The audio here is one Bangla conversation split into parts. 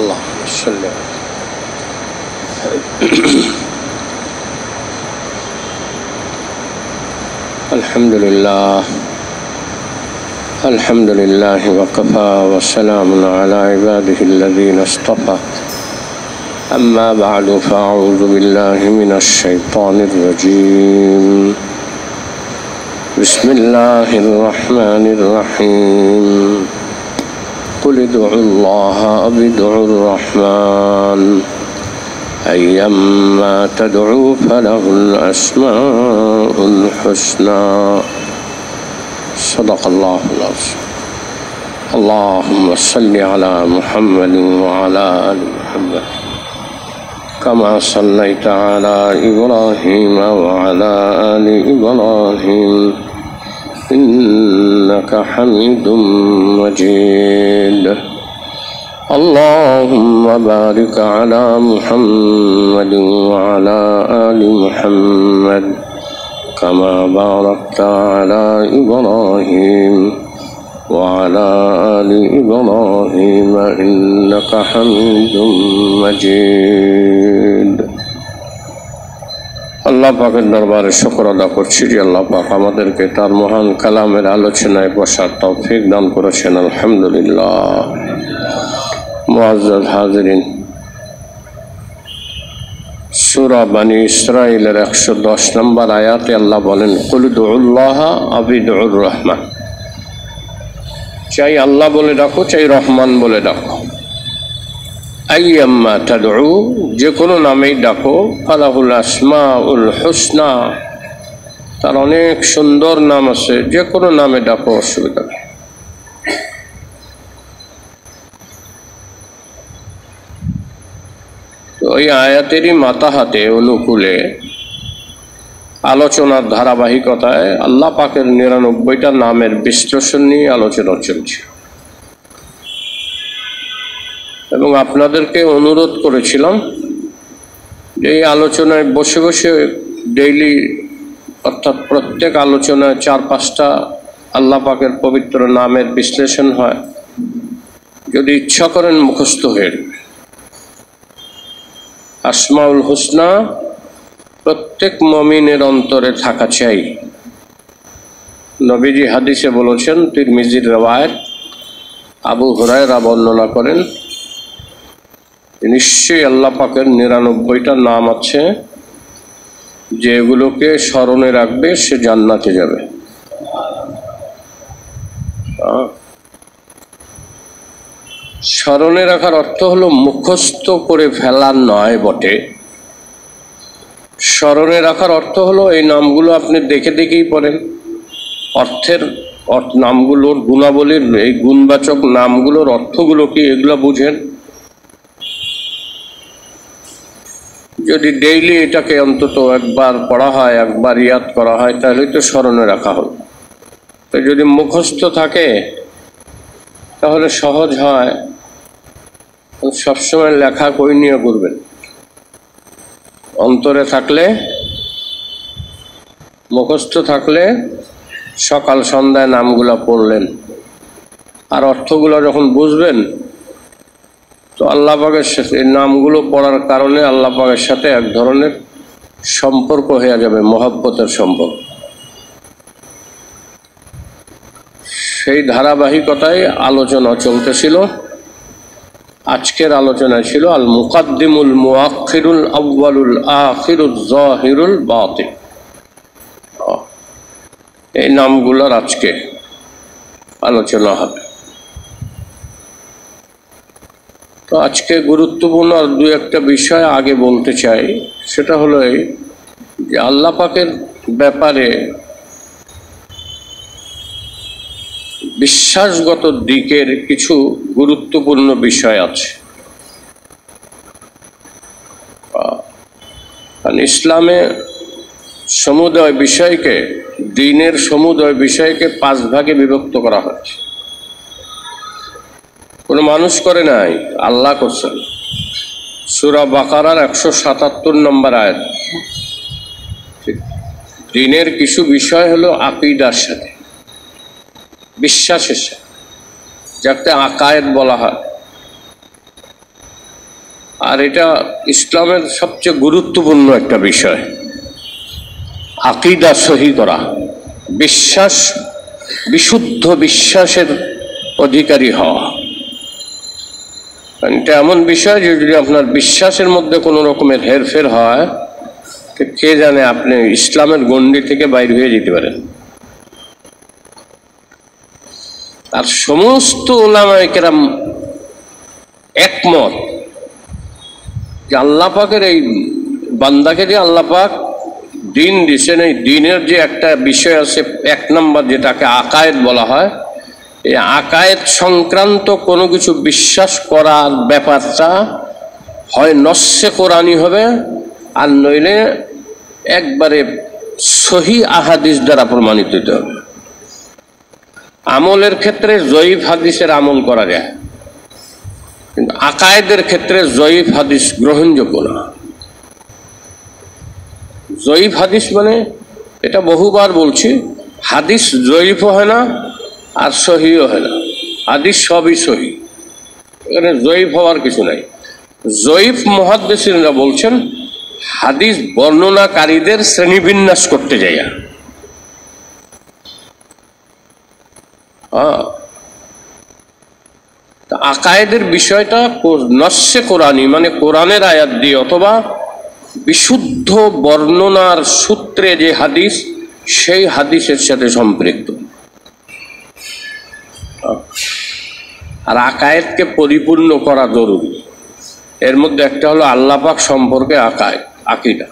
اللهم صل الحمد لله وكفى وسلام على عباده الذين اصطفى أما بعد فأعوذ بالله من الشيطان الرجيم بسم الله الرحمن الرحيم قل ادعوا الله أو ادعوا الرحمن أيما تدعوا فله الأسماء الحسنى صدق الله العظيم اللهم صل على محمد وعلى آل محمد كما صليت على إبراهيم وعلى آل إبراهيم إنك حميد مجيد اللهم بارك على محمد وعلى آل محمد كما باركت على إبراهيم وعلى آل إبراهيم إنك حميد مجيد আল্লাহ পাকের দরবারে শুকর আদা করছি যে আল্লাহ পাক আমাদেরকে তার মহান কালামের আলোচনায় বসার তৌফিক দান করেছেন আলহামদুলিল্লাহ। মুআজ্জাজ হাজিরিন, সূরা বনী ইসরাঈলের 110 নম্বর আয়াতে আল্লাহ বলেন কুল উদউল্লাহ আও উদউর রহমান, চাই আল্লাহ বলে ডাকো চাই রহমান বলে ডাকো। আইয়াম্মা তাদউ, যে কোনো নামেই ডাকো, ফালাহুল আসমাউল হুসনা, তার অনেক সুন্দর নাম আছে, যে কোনো নামে ডাকো, অসুবিধা নেই। তো ওই আয়াতেরই মাতাহাতে অনুকূলে আলোচনার ধারাবাহিকতায় আল্লাহ পাকের 99টা নামের বিশ্লেষণ নিয়ে আলোচনা চলছে এবং আপনাদেরকে অনুরোধ করেছিলাম যে এই আলোচনায় বসে বসে ডেইলি অর্থাৎ প্রত্যেক আলোচনায় 4-5টা আল্লাহ পাকের পবিত্র নামের বিশ্লেষণ হয়, যদি ইচ্ছা করেন মুখস্থ হয়ে যাবে। আসমাউল হুসনা প্রত্যেক মুমিনের অন্তরে থাকা চাই। নবীজি হাদিসে বলেছেন, তিরমিজির রওয়ায়াত, আবু হুরায়রা বর্ণনা করেন, নিশ্চয়ই আল্লাহ পাকের 99টা নাম আছে যেগুলোকে স্মরণে রাখবে সে জান্নাতে যাবে। স্মরণে রাখার অর্থ হলো মুখস্থ করে ফেলার নয় বটে। স্মরণে রাখার অর্থ হলো এই নামগুলো আপনি দেখে দেখেই পড়েন, অর্থের নামগুলোর গুণাবলীর এই গুণবাচক নামগুলোর অর্থগুলো কি এগুলো বুঝেন। যদি ডেইলি এটাকে অন্তত একবার পড়া হয়, একবার ইয়াদ করা হয়, তাহলে তো স্মরণে রাখা হলো। তো যদি মুখস্থ থাকে তাহলে সহজ হয়, সবসময় লেখা কই নিয়ে করবেন। অন্তরে থাকলে, মুখস্থ থাকলে সকাল সন্ধ্যায় নামগুলো পড়লেন, আর অর্থগুলো যখন বুঝবেন তো আল্লাহ পাকের সাথে এই নামগুলো পড়ার কারণে আল্লাহ পাকের সাথে এক ধরনের সম্পর্ক হয়ে যাবে, মহব্বতের সম্পর্ক। সেই ধারাবাহিকতায় আলোচনা চলতেছিল। আজকের আলোচনা ছিল আল মুকাদ্দিমুল মুআক্খিরুল আউয়ালুল আখিরুল যাহিরুল বাতিন। এই নামগুলোর আজকে আলোচনা হবে। তো আজকে গুরুত্বপূর্ণ আর 2-1টা বিষয় আগে বলতে চাই। সেটা হলো এই যে আল্লাহ পাকের ব্যাপারে বিশ্বাসগত দিকের কিছু গুরুত্বপূর্ণ বিষয় আছে। ইসলামে সমুদয় বিষয়কে, দ্বীনের সমুদয় বিষয়কে 5 ভাগে বিভক্ত করা হয়েছে। কোনো মানুষ করে নাই, আল্লাহ করছেন। সূরা বাকারার 177 নম্বর আয়াত। দ্বীনের কিছু বিষয় হলো আকীদার সাথে, বিশ্বাসের সাথে, যাকে আকায়েদ বলা হয়। আর এটা ইসলামের সবচেয়ে গুরুত্বপূর্ণ একটা বিষয়, আকীদা সহি করা, বিশ্বাস, বিশুদ্ধ বিশ্বাসের অধিকারী হওয়া। এটা এমন বিষয় যে যদি আপনার বিশ্বাসের মধ্যে কোনো রকমের হেরফের হয়, কে জানে আপনি ইসলামের গণ্ডি থেকে বাইরে হয়ে যেতে পারেন। আর সমস্ত উলামায়ে কেরাম একমত যে আল্লাহ পাকের এই বান্দাকে যে আল্লাহ পাক দিন দিচ্ছেন, এই দিনের যে একটা বিষয় আছে, এক নম্বর যেটাকে আকায়েদ বলা হয়, এই আকায়েদ সংক্রান্ত কোনো কিছু বিশ্বাস করার ব্যাপারটা হয় নস্সে কোরআনী হবে, আর নইলে একবারে সহি আহাদিস দ্বারা প্রমাণিত হতে হবে। আমলের ক্ষেত্রে জয়ীফ হাদিসের আমল করা যায়, কিন্তু আকায়েদের ক্ষেত্রে জয়ীফ হাদিস গ্রহণযোগ্য না। জয়ীফ হাদিস মানে, এটা বহুবার বলছি, হাদিস জয়ীফও হয় না আর সহিও হয় না, হাদিস সবই সহি, এখানে জয়ীফ হওয়ার কিছু নাই। জয়ীফ মুহাদ্দিসিনরা বলছেন হাদিস বর্ণনাকারীদের শ্রেণীবিন্যাস করতে যাইয়া। আকায়েদের বিষয়টা নস্সে কোরআনী মানে কোরআনের আয়াত দিয়ে অথবা বিশুদ্ধ বর্ণনার সূত্রে যে হাদিস, সেই হাদিসের সাথে সম্পৃক্ত। আর আকায়েদকে পরিপূর্ণ করা জরুরি। এর মধ্যে একটা হলো আল্লাহ পাক সম্পর্কে আকায়েদ, আকীদা।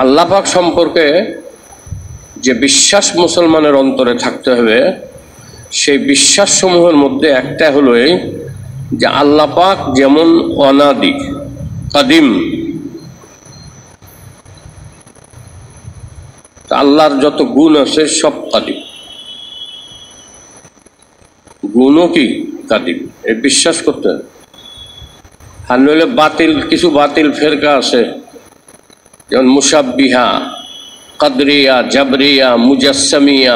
আল্লাহ পাক সম্পর্কে যে বিশ্বাস মুসলমানের অন্তরে থাকতে হবে, সেই বিশ্বাস সমূহের মধ্যে একটা হলো এই যে আল্লাহ পাক যেমন অনাদি, কাদিম, আল্লাহর যত গুণ আছে সব কাদিম, গুণও কি কাদিম, এই বিশ্বাস করতে হবে। আর নইলে বাতিল, কিছু বাতিল ফেরকা আছে, যেমন মুশাব্বিহা, কাদরিয়া, জাবরিয়া, মুজাসসামিয়া,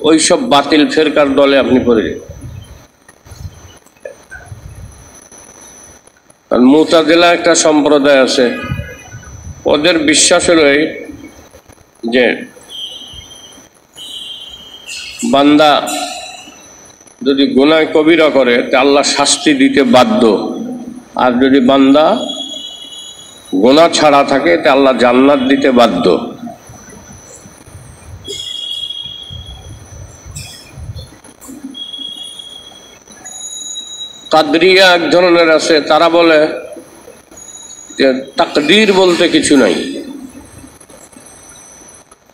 ওই সব বাতিল ফেরকার দলে আপনি পড়ে যান। আর মুতাজিলা একটা সম্প্রদায় আছে, ওদের বিশ্বাস হলো যে বান্দা যদি গুনাহ কবিরা করে তা আল্লাহ শাস্তি দিতে বাধ্য, আর যদি বান্দা গুনাহ ছাড়া থাকে তা আল্লাহ জান্নাত দিতে বাধ্য। কাদরিয়া এক ধরনের আছে, তারা বলে যে তাকদীর বলতে কিছু নাই,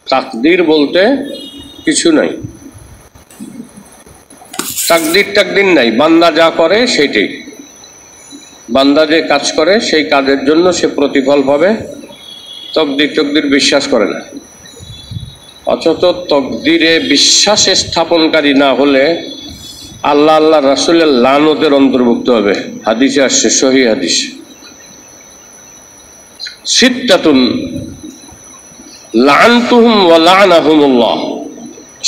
তাকদীর বলতে কিছু নাই, তাকদীর নাই, বান্দা যা করে সেইটাই, বান্দা যে কাজ করে সেই কাজের জন্য সে প্রতিফল পাবে। তকদীর বিশ্বাস করে না। অথচ তকদীরে বিশ্বাস স্থাপনকারী না হলে আল্লাহ রাসূলের লানতের অন্তর্ভুক্ত হবে। হাদিসে আসছে, সহিহ হাদিস, সিত্তাতুন লাআনতুহুম ওয়া লাআনাহুমুল্লাহ,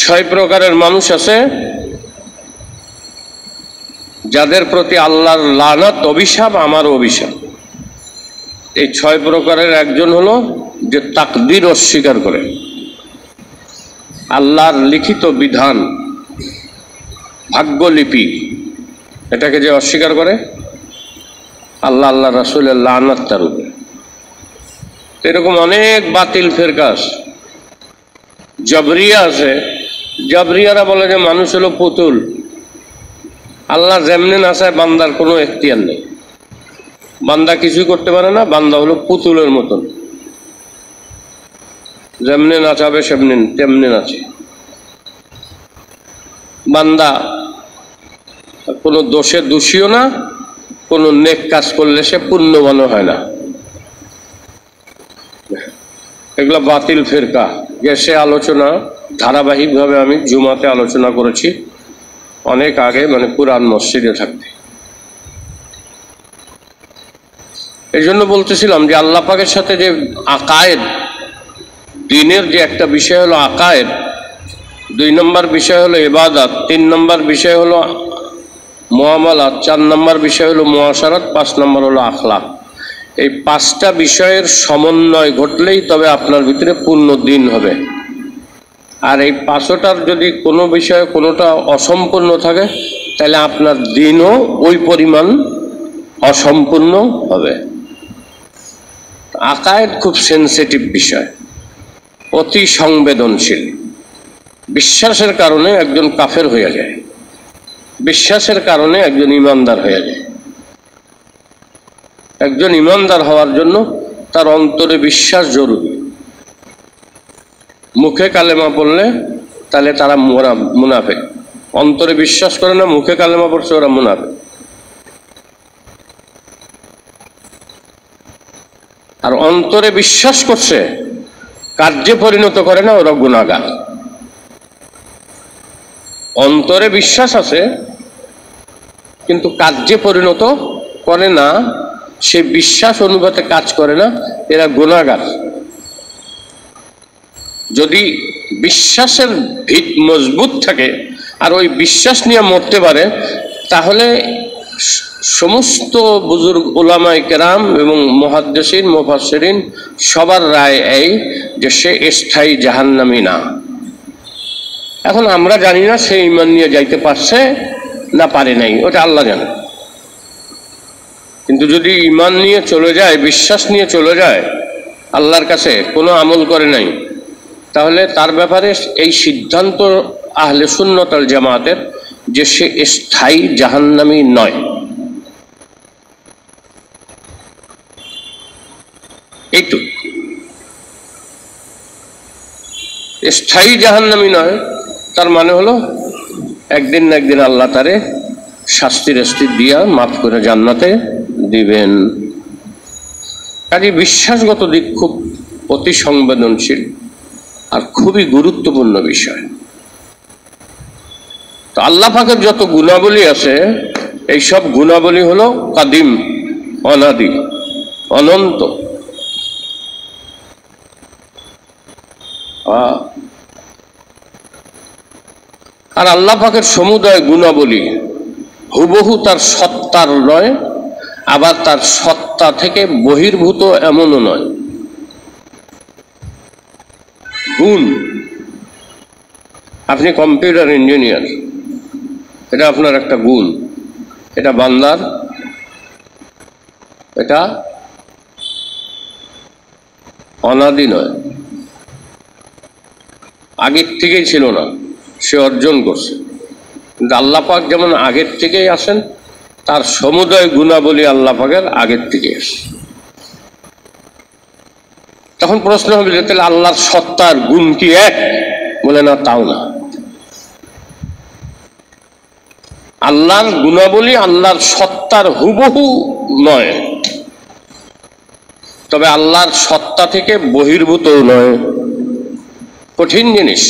6 প্রকারের মানুষ আছে যাদের প্রতি আল্লাহর লানত, অভিশাপ, আমার অভিশাপ। এই 6 প্রকারের একজন হলো যে তাকদীর অস্বীকার করে, আল্লাহর লিখিত বিধান, ভাগ্যলিপি, এটাকে যে অস্বীকার করে, আল্লাহ রাসূলের লানত তার উপরে। এরকম অনেক বাতিল ফেরকা আছে। জাবরিয়া আছে, জাবরিয়ারা বলে যে মানুষ হলো পুতুল, আল্লাহ যেমনি নাচায় বান্দার কোনো এখতিয়ার নেই, বান্দা কিছুই করতে পারে না, বান্দা হলো পুতুলের মতন, যেমনি নাচাবে তেমনি নাচে। বান্দা কোনো দোষে দোষীও না, কোনো নেক কাজ করলে সে পুণ্যবানও হয় না। এগুলো বাতিল ফেরকা। সে আলোচনা ধারাবাহিকভাবে আমি জুমাতে আলোচনা করেছি অনেক আগে, মানে পুরান মসজিদে থাকতে। এই জন্য বলতেছিলাম যে আল্লাহ পাকের সাথে যে আকায়েদ, দিনের যে একটা বিষয় হলো আকায়েদ, 2 নম্বর বিষয় হলো ইবাদত, 3 নম্বর বিষয় হলো মুআমালাত, 4 নম্বর বিষয় হলো মুআশারাত, 5 নম্বর হলো আখলাক। এই 5টা বিষয়ের সমন্বয় ঘটলেই তবে আপনার ভিতরে পূর্ণ দিন হবে। আর এই 5টার যদি কোনো বিষয়ে কোনোটা অসম্পূর্ণ থাকে তাহলে আপনার দিনও ওই পরিমাণ অসম্পূর্ণ হবে। আকায়েদ খুব সেনসিটিভ বিষয়, অতি সংবেদনশীল। বিশ্বাসের কারণে একজন কাফের হয়ে যায়, বিশ্বাসের কারণে একজন ইমানদার হয়ে যায়। একজন ইমানদার হওয়ার জন্য তার অন্তরে বিশ্বাস জরুরি। মুখে কালেমা পড়লে তাহলে তারা মুনাফিক, অন্তরে বিশ্বাস করে না, মুখে কালেমা পড়ছে ওরা মুনাফিক। আর অন্তরে বিশ্বাস করছে, কার্যে পরিণত করে না, ওরা গুনাহগার। অন্তরে বিশ্বাস আছে কিন্তু কার্যে পরিণত করে না, সে বিশ্বাস অনুপাতে কাজ করে না, এরা গুনাহগার। যদি বিশ্বাসের ভিত মজবুত থাকে আর ওই বিশ্বাস নিয়ে মরতে পারে, তাহলে সমস্ত বুজুর্গ উলামায়ে কেরাম এবং মুহাদ্দিসিন মুফাসসিরিন সবার রায় এই যে সে স্থায়ী জাহান্নামী না। এখন আমরা জানি না সে ঈমান নিয়ে যাইতে পারছে না পারে নাই, ওটা আল্লাহ জানে। কিন্তু যদি ঈমান নিয়ে চলে যায়, বিশ্বাস নিয়ে চলে যায়, আল্লাহর কাছে কোনো আমল করে নাই, তাহলে তার ব্যাপারে এই সিদ্ধান্ত আহলে সুন্নাত ওয়াল জামাতের যে সে স্থায়ী জাহান্নামী নয়। এইটুক স্থায়ী জাহান্নামী নয়, তার মানে হলো একদিন না একদিন আল্লাহ তারে শাস্তির দিয়া মাফ করে জান্নাতে দিবেন। কাজে বিশ্বাসগত দিক খুব অতি সংবেদনশীল আর খুবই গুরুত্বপূর্ণ বিষয়। তো আল্লাহ পাকের যত গুণাবলী আছে, এই সব গুণাবলী হলো কাদিম, অনাদি, অনন্ত। আর আল্লাহ পাকের সমুদয় গুণাবলী হুবহু তার সত্তার নয়, আবার তার সত্তা থেকে বহির্ভূত এমনও নয়। গুণ, আপনি কম্পিউটার ইঞ্জিনিয়ার, এটা আপনার একটা গুণ, এটা বান্দার, এটা অনাদি নয়, আগের থেকেই ছিল না, সে অর্জন করছে। কিন্তু আল্লাহ পাক যেমন আগের থেকেই আসেন, তার সমুদয় গুণাবলী আল্লাহ পাকের আগের থেকে আসে। তখন প্রশ্ন হবে যে তাহলে আল্লাহর সত্তার গুণ কি এক? বলে না, তাও না। আল্লাহর গুণাবলী আল্লাহর সত্তার হুবহু নয়, তবে আল্লাহর সত্তা থেকে বহির্ভূত নয়। কঠিন জিনিস,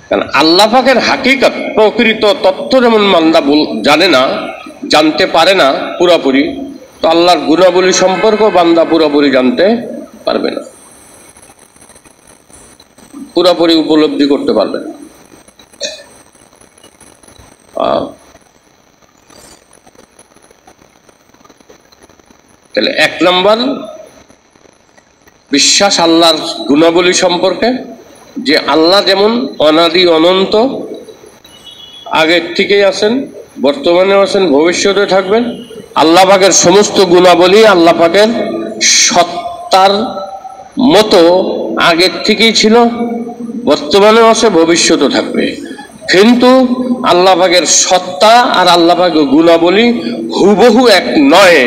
কারণ আল্লাহ পাকের হাকিকত, প্রকৃত তথ্য যেমন বান্দা জানে না, জানতে পারে না পুরোপুরি, তো আল্লাহর গুণাবলী সম্পর্ক বান্দা পুরোপুরি জানতে পারবে না, পুরোপুরি উপলব্ধি করতে পারবে না। তাহলে 1 নম্বর বিশ্বাস আল্লাহর গুণাবলী সম্পর্কে, যে আল্লাহ যেমন অনাদি অনন্ত, আগের থেকেই আছেন, বর্তমানে আছেন, ভবিষ্যতে থাকবেন। আল্লাহ পাকের সমস্ত গুণাবলী আল্লাহ পাকের সত্তার মতো আগের থেকেই ছিল, বর্তমানেও আছে, ভবিষ্যতে থাকবে। কিন্তু আল্লাহ পাকের সত্তা আর আল্লাহ পাকের গুণাবলী হুবহু এক নয়,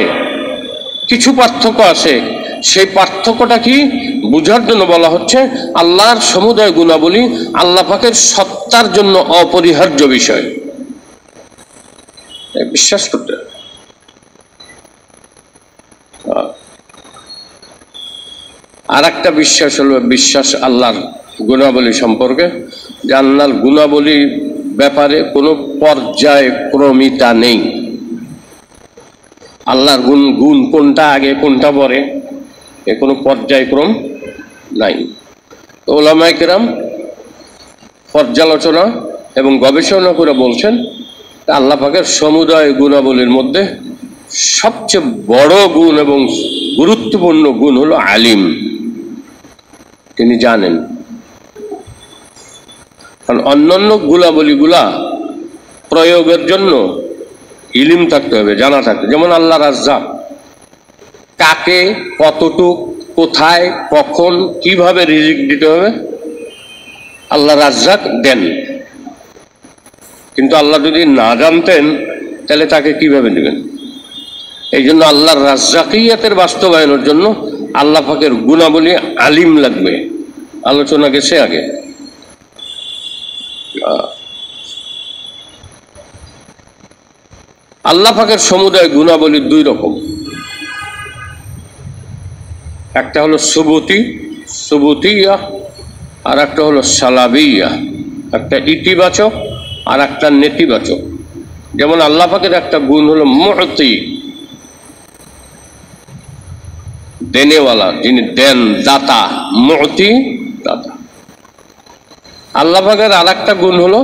কিছু পার্থক্য আছে। সেই পার্থক্যটা কি বুঝার জন্য বলা হচ্ছে আল্লাহর সমুদয় গুণাবলী আল্লাহ পাকের সত্তার জন্য অপরিহার্য বিষয়, বিশ্বাস করতে। আর একটা বিশ্বাস হলো বিশ্বাস আল্লাহর গুণাবলী সম্পর্কে, যে আল্লাহর গুণাবলী ব্যাপারে কোনো পর্যায়ক্রমিতা নেই। আল্লাহর গুণ কোনটা আগে কোনটা পরে, এ কোনো পর্যায়ক্রম নাই। ওলামায়ে কেরাম পর্যালোচনা এবং গবেষণা করে বলছেন আল্লাহ পাকের সমুদয় গুণাবলীর মধ্যে সবচেয়ে বড় গুণ এবং গুরুত্বপূর্ণ গুণ হলো আলিম। তিনি জানেন। কারণ অন্যান্য গুণাবলীগুলা প্রয়োগের জন্য ইলিম থাকতে হবে, জানা থাকতে। যেমন আল্লাহ রাজ্জাক, কাকে কতটুক কোথায় কখন কিভাবে রিজিক দিতে হবে আল্লাহ রাজ্জাক দেন। কিন্তু আল্লাহ যদি না জানতেন তাহলে তাকে কিভাবে দিবেন? এই জন্য আল্লাহর রাজ্জাকিয়াতের বাস্তবায়নের জন্য আল্লাহ পাকের গুণাবলী আলিম লাগবে। আলোচনা গেছে আগে। আল্লাহ পাকের সমুদায় গুণাবলী দুই রকম, একটা হলো সুবুতিয়া আর একটা হলো সালাবিয়া, একটা ইতিবাচক আর একটা নেতিবাচক। যেমন আল্লাহ পাকের একটা গুণ হলো মুতি, দেনেওয়ালা, যিনি দেন, দাতা, মুতি, দাতা। আল্লাহ পাকের আর একটা গুণ হলো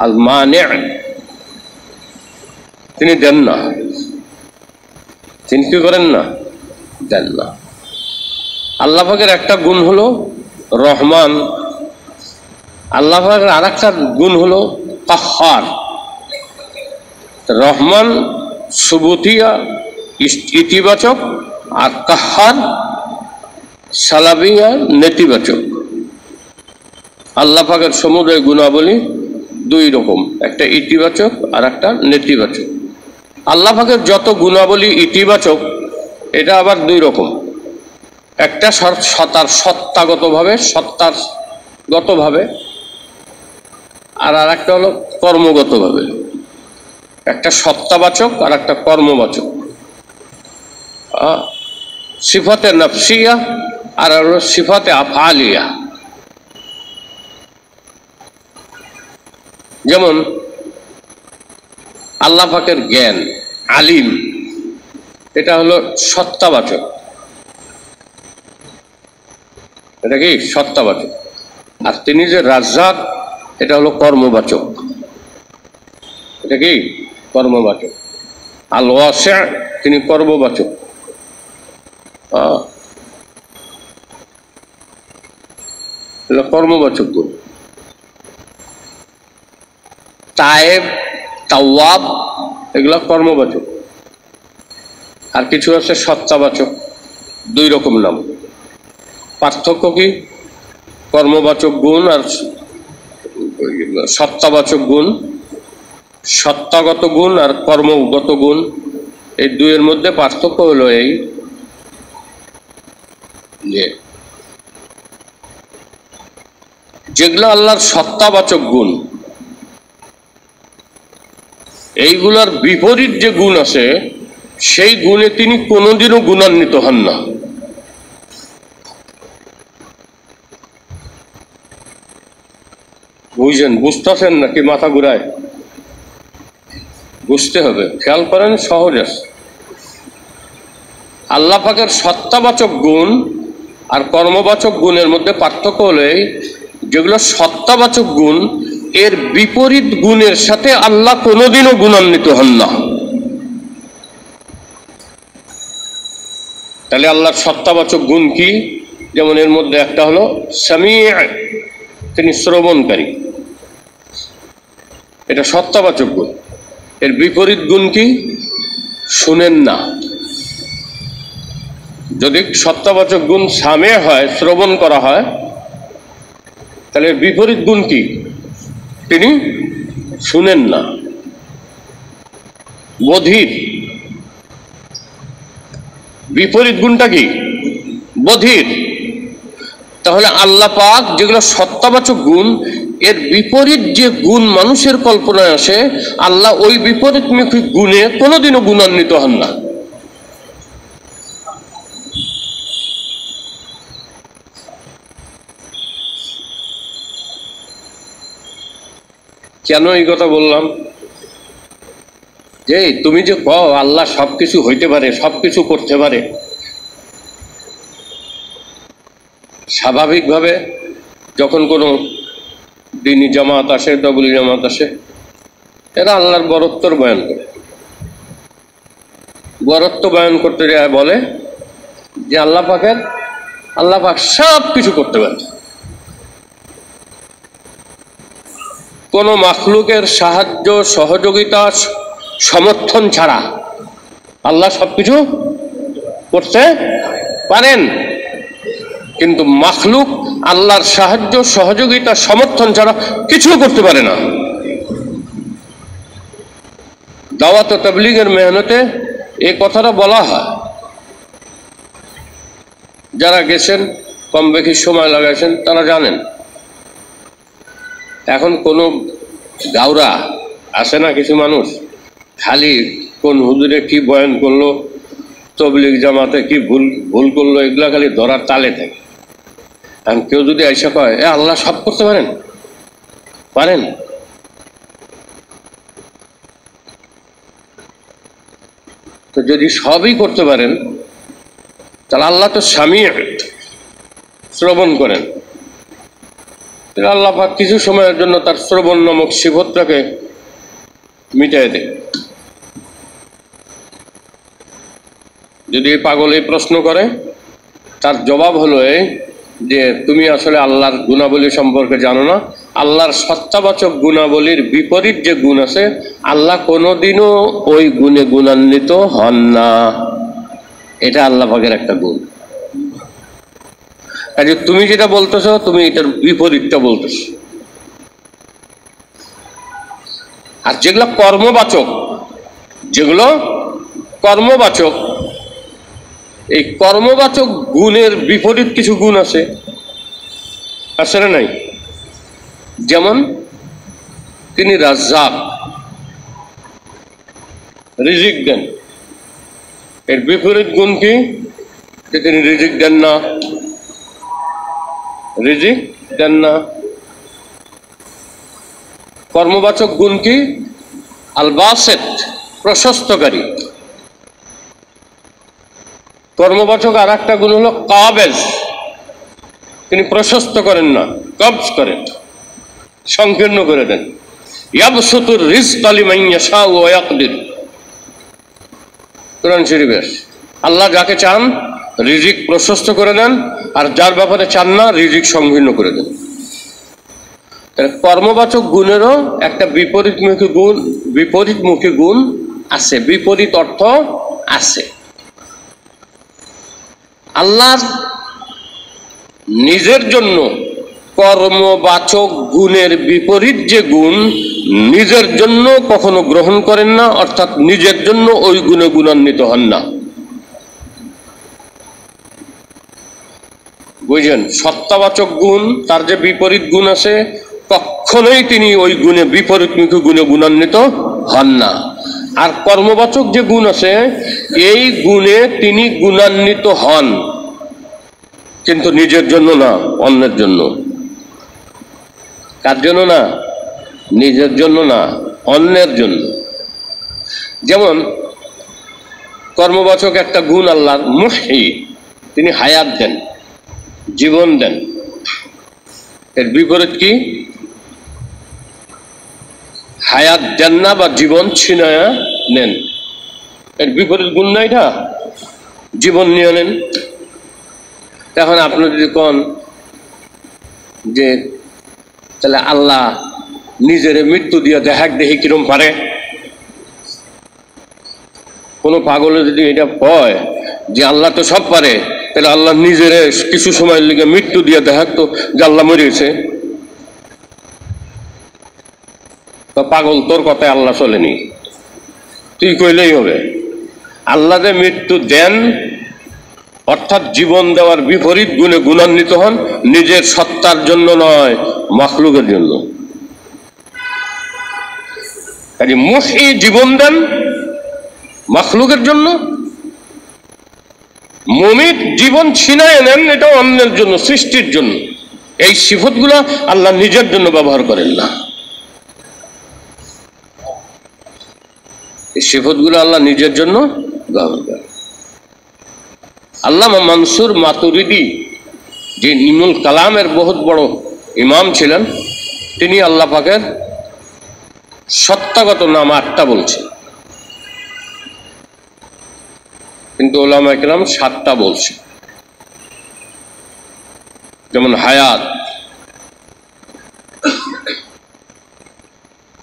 আল মানে, তিনি দেন না। তিনি কি করেন না? দেন না। আল্লাহ পাকের একটা গুণ হলো রহমান। আল্লাহ পাকের আর একটা গুণ হলো কাহ্হার। রহমান সুবুতিয়া ইতিবাচক আর কাহ্হার সালাবিয়া নেতিবাচক। আল্লাহ পাকের সমুদয় গুণাবলী দুই রকম, একটা ইতিবাচক আর একটা নেতিবাচক। আল্লাহ পাকের যত গুণাবলী ইতিবাচক এটা আবার দুই রকম, একটা তার সত্তাগতভাবে আর একটা হলো কর্মগতভাবে। একটা সত্তাবাচক আর একটা কর্মবাচক। সিফাতে নফসিয়া আর হলো সিফাতে আফআলিয়া। যেমন আল্লাহ পাকের জ্ঞান আলিম, এটা হলো সত্তাবাচক। এটা কি সত্তাবাচক। আর তিনি যে রাজ্জাক, এটা হলো কর্মবাচক। এটা কি কর্মবাচক। আল ওয়াসি', তিনি কর্মবাচক। কর্মবাচক গুণ। তায়েব, তাওয়াব, এগুলো কর্মবাচক। আর কিছু আছে সত্তাবাচক, দুই রকম নাম। পার্থক্য কি? কর্মবাচক গুণ আর সত্তাবাচক গুণ, সত্তাগত গুণ আর কর্মগত গুণ, এই দুইয়ের মধ্যে পার্থক্য হলো এই যে যেগুলো আল্লাহর সত্তাবাচক গুণ, এইগুলার বিপরীত যে গুণ আছে সেই গুণে তিনি কোনোদিনও গুণান্বিত হন না। বুঝছেন? বুঝতেছেন নাকি মাথা ঘুরায়? বুঝতে হবে, খেয়াল করেন, সহজ আছে। আল্লাহ পাকের সত্তাবাচক গুণ আর কর্মবাচক গুণের মধ্যে পার্থক্য হলে যেগুলো সত্তাবাচক গুণ, এর বিপরীত গুণের সাথে আল্লাহ কোনোদিনও গুণান্বিত হন না। তাহলে আল্লাহর সত্তাবাচক গুণ কি? যেমন এর মধ্যে একটা হলো সামি', তিনি শ্রবণকারী, এটা সত্তাবাচক গুণ। এর বিপরীত গুণ কি? শুনেন না। যদি সত্তাবাচক গুণ সামে' হয়, শ্রবণ করা হয়, তাহলে এর বিপরীত গুণ কি? তিনি শুনেন না। বধির, বিপরীত গুণটা কি? বধির। তাহলে আল্লাহ পাক যেগুলো সত্তাবাচক গুণ, এর বিপরীত যে গুণ মানুষের কল্পনায় আসে, আল্লাহ ওই বিপরীতমুখী গুণে কোনোদিনও গুণান্বিত হন না। কেন এই কথা বললাম? যে তুমি যে কও আল্লাহ সবকিছু হইতে পারে, সবকিছু করতে পারে, স্বাভাবিকভাবে যখন কোনো দিনী জামাত আসে, তবলিগি জামাত আসে, এরা আল্লাহর বরত্বর বয়ান করে। বরত্ব বয়ান করতে যায় বলে যে আল্লাহ পাক সব কিছু করতে পারে, কোন মাখলুকের সাহায্য সহযোগিতা সমর্থন ছাড়া আল্লাহ সবকিছু করতে পারেন। কিন্তু মাখলুক আল্লাহর সাহায্য সহযোগিতা সমর্থন ছাড়া কিছু করতে পারে না। দাওয়াত ও তাবলীগের মেহনতে এই কথাটা বলা হয়। যারা গেছেন, কম বেশি সময় লাগাইছেন, তারা জানেন। এখন কোনো গাওরা আসে না, কিছু মানুষ খালি কোন হুজুরে কি বয়ান করলো, তবলিগ জামাতে কি ভুল করলো, এগুলা খালি ধরার তালে থাকে। এখন কেউ যদি আইসা কয় আল্লাহ সব করতে পারেন, তো যদি সবই করতে পারেন তাহলে আল্লাহ তো সামিউ, শ্রবণ করেন। আল্লাহ পাক কিছু সময়ের জন্য তার শ্রবণ নামক সিফতটাকে মিটাই দেয়। যদি পাগল এই প্রশ্ন করে, তার জবাব হলো এই যে তুমি আসলে আল্লাহর গুণাবলী সম্পর্কে জানো না। আল্লাহর সত্তাবাচক গুণাবলীর বিপরীত যে গুণ আছে, আল্লাহ কোনোদিনও ওই গুণে গুণান্বিত হন না। এটা আল্লাহ পাকের একটা গুণ। কাজে তুমি যেটা বলতেছো, তুমি এটার বিপরীতটা বলতেছো। আর যেগুলো কর্মবাচক, এই কর্মবাচক গুণের বিপরীত কিছু গুণ আছে না নাই? যেমন তিনি রাজ্জাক, রিজিক দেন। এর বিপরীত গুণ কি? যে তিনি রিজিক দেন না। কর্মবাচক গুণ কি? আল বাসিত, প্রশস্তকারী। কর্মবাচক আর একটা গুণ হলো কাবেজ, তিনি প্রশস্ত করেন না, কবজ করেন, সংকীর্ণ করে দেন। ইয়াবসুতুর রিজকা লিমান ইয়াশাউ ওয়া ইয়াকদির, কোরআন শরীফে আল্লাহ যাকে চান রিজিক প্রশস্ত করে দেন, আর যার ব্যাপারে চান না রিজিক সংকীর্ণ করে দেন। কর্মবাচক গুণেরও একটা বিপরীতমুখী গুণ আছে, বিপরীত অর্থ আছে। আল্লাহ নিজের জন্য কর্মবাচক গুণের বিপরীত যে গুণ, নিজের জন্য কখনো গ্রহণ করেন না, অর্থাৎ নিজের জন্য ওই গুণে গুণান্বিত হন না। বুঝলেন? সত্তাবাচক গুণ, তার যে বিপরীত গুণ আছে, কখনোই তিনি ওই গুণে বিপরীতমুখী গুণে গুণান্বিত হন না। আর কর্মবাচক যে গুণ আছে, এই গুণে তিনি গুণান্বিত হন, কিন্তু নিজের জন্য না, অন্যের জন্য। কার জন্য না? নিজের জন্য না, অন্যের জন্য। যেমন কর্মবাচক একটা গুণ আল্লাহর মুহয়ী, তিনি হায়াত দেন, জীবন দেন। এর বিপরীত কি? হায়াত দেন না বা জীবন ছিনায়া নেন। এর বিপরীত গুণ না এটা? জীবন নিয়ে নেন। এখন আপনি যদি কোন যে তাহলে আল্লাহ নিজের মৃত্যু দিয়ে দেখি কিরম পারে, কোন পাগলে যদি এটা কয় যে আল্লাহ তো সব পারে, তাহলে আল্লাহ নিজের কিছু সময়ের লিগে মৃত্যু দিয়ে দেখাতো যে আল্লাহ মরিয়েছে। পাগল, তোর কথায় আল্লাহ চলেনি, তুই কইলেই হবে। আল্লাহ যে মৃত্যু দেন, অর্থাৎ জীবন দেওয়ার বিপরীত গুণে গুণান্বিত হন, নিজের সত্তার জন্য নয়, মাখলুকের জন্য। কাজে মুহয়ী জীবন দেন মাখলুকের জন্য, মুমিত জীবন ছিনায় নেন, এটা অন্যের জন্য, সৃষ্টির জন্য। এই সিফতগুলো আল্লাহ নিজের জন্য ব্যবহার করেন না। এই সিফতগুলো আল্লাহ নিজের জন্য ব্যবহার করেন। আল্লামা মানসুর মাতুরিদি, যে ইলমুল কালামের বহুত বড় ইমাম ছিলেন, তিনি আল্লাহ পাকের সত্তাগত নাম 8টা বলছেন, কিন্তু উলামায়ে কেরাম 7টা বলছে। যেমন হায়াত,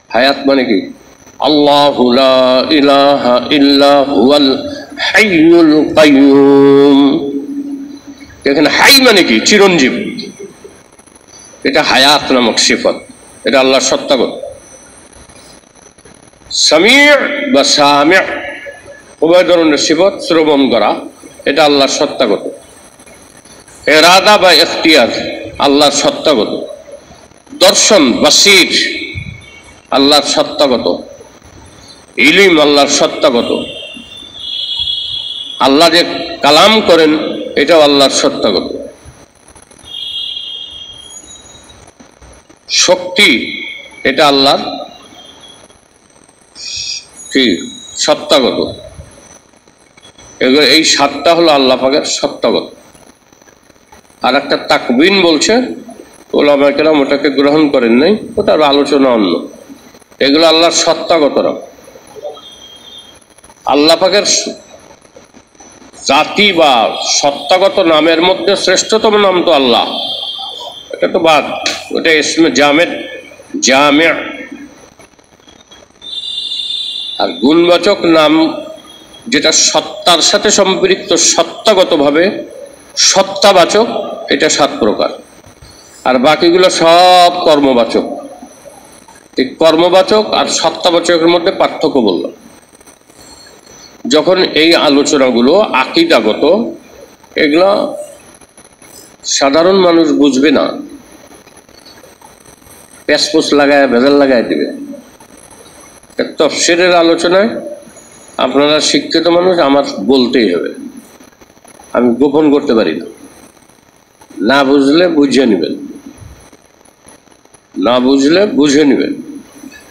হায়াত মানে কি? আল্লাহু লা ইলাহা ইল্লা হুয়াল হাইয়ুল কাইয়ুম। এখানে হাই মানে কি? চিরঞ্জীব। এটা হায়াত নামক সিফত, এটা আল্লাহর সত্তাগত। সামি' বা সামি' উভয় ধরনের সিফত, শ্রবণ করা, এটা আল্লাহর সত্তাগত। ইরাদা বা ইখতিয়ার আল্লাহর সত্তাগত। দর্শন, বাসির আল্লাহর সত্তাগত। ইলম আল্লাহর সত্তাগত। আল্লাহ যে কালাম করেন এটাও আল্লাহর সত্তাগত। শক্তি এটা আল্লাহর কি? সত্তাগত। এগুলো এই 7টা হলো আল্লাহ পাকের সত্তাগত। আর একটা তাকবিন বলছে, উলামায়ে কেরাম ওটাকে গ্রহণ করেন নাই, ওটার আলোচনা অন্য। এগুলো আল্লাহর সত্তাগত নাম। আল্লাহ পাকের জাতি বা সত্তাগত নামের মধ্যে শ্রেষ্ঠতম নাম তো আল্লাহ, এটা তো বাদ, ওটা ইসমে জামেদ, জামে। আর গুণবাচক নাম যেটা সত্তার সাথে সম্পৃক্ত, সত্তাগতভাবে সত্তাবাচক, এটা 7 প্রকার। আর বাকিগুলো সব কর্মবাচক। এই কর্মবাচক আর সত্তাবাচকের মধ্যে পার্থক্য বললাম। যখন এই আলোচনাগুলো আকীদাগত, এগুলা সাধারণ মানুষ বুঝবে না, প্যাসপোস লাগায় ভেজাল লাগায় দিবে। তাফসীরের আলোচনায় আপনারা শিক্ষিত মানুষ, আমার বলতেই হবে, আমি গোপন করতে পারি না। না বুঝলে বুঝে নেবেন, না বুঝলে বুঝে নেবেন।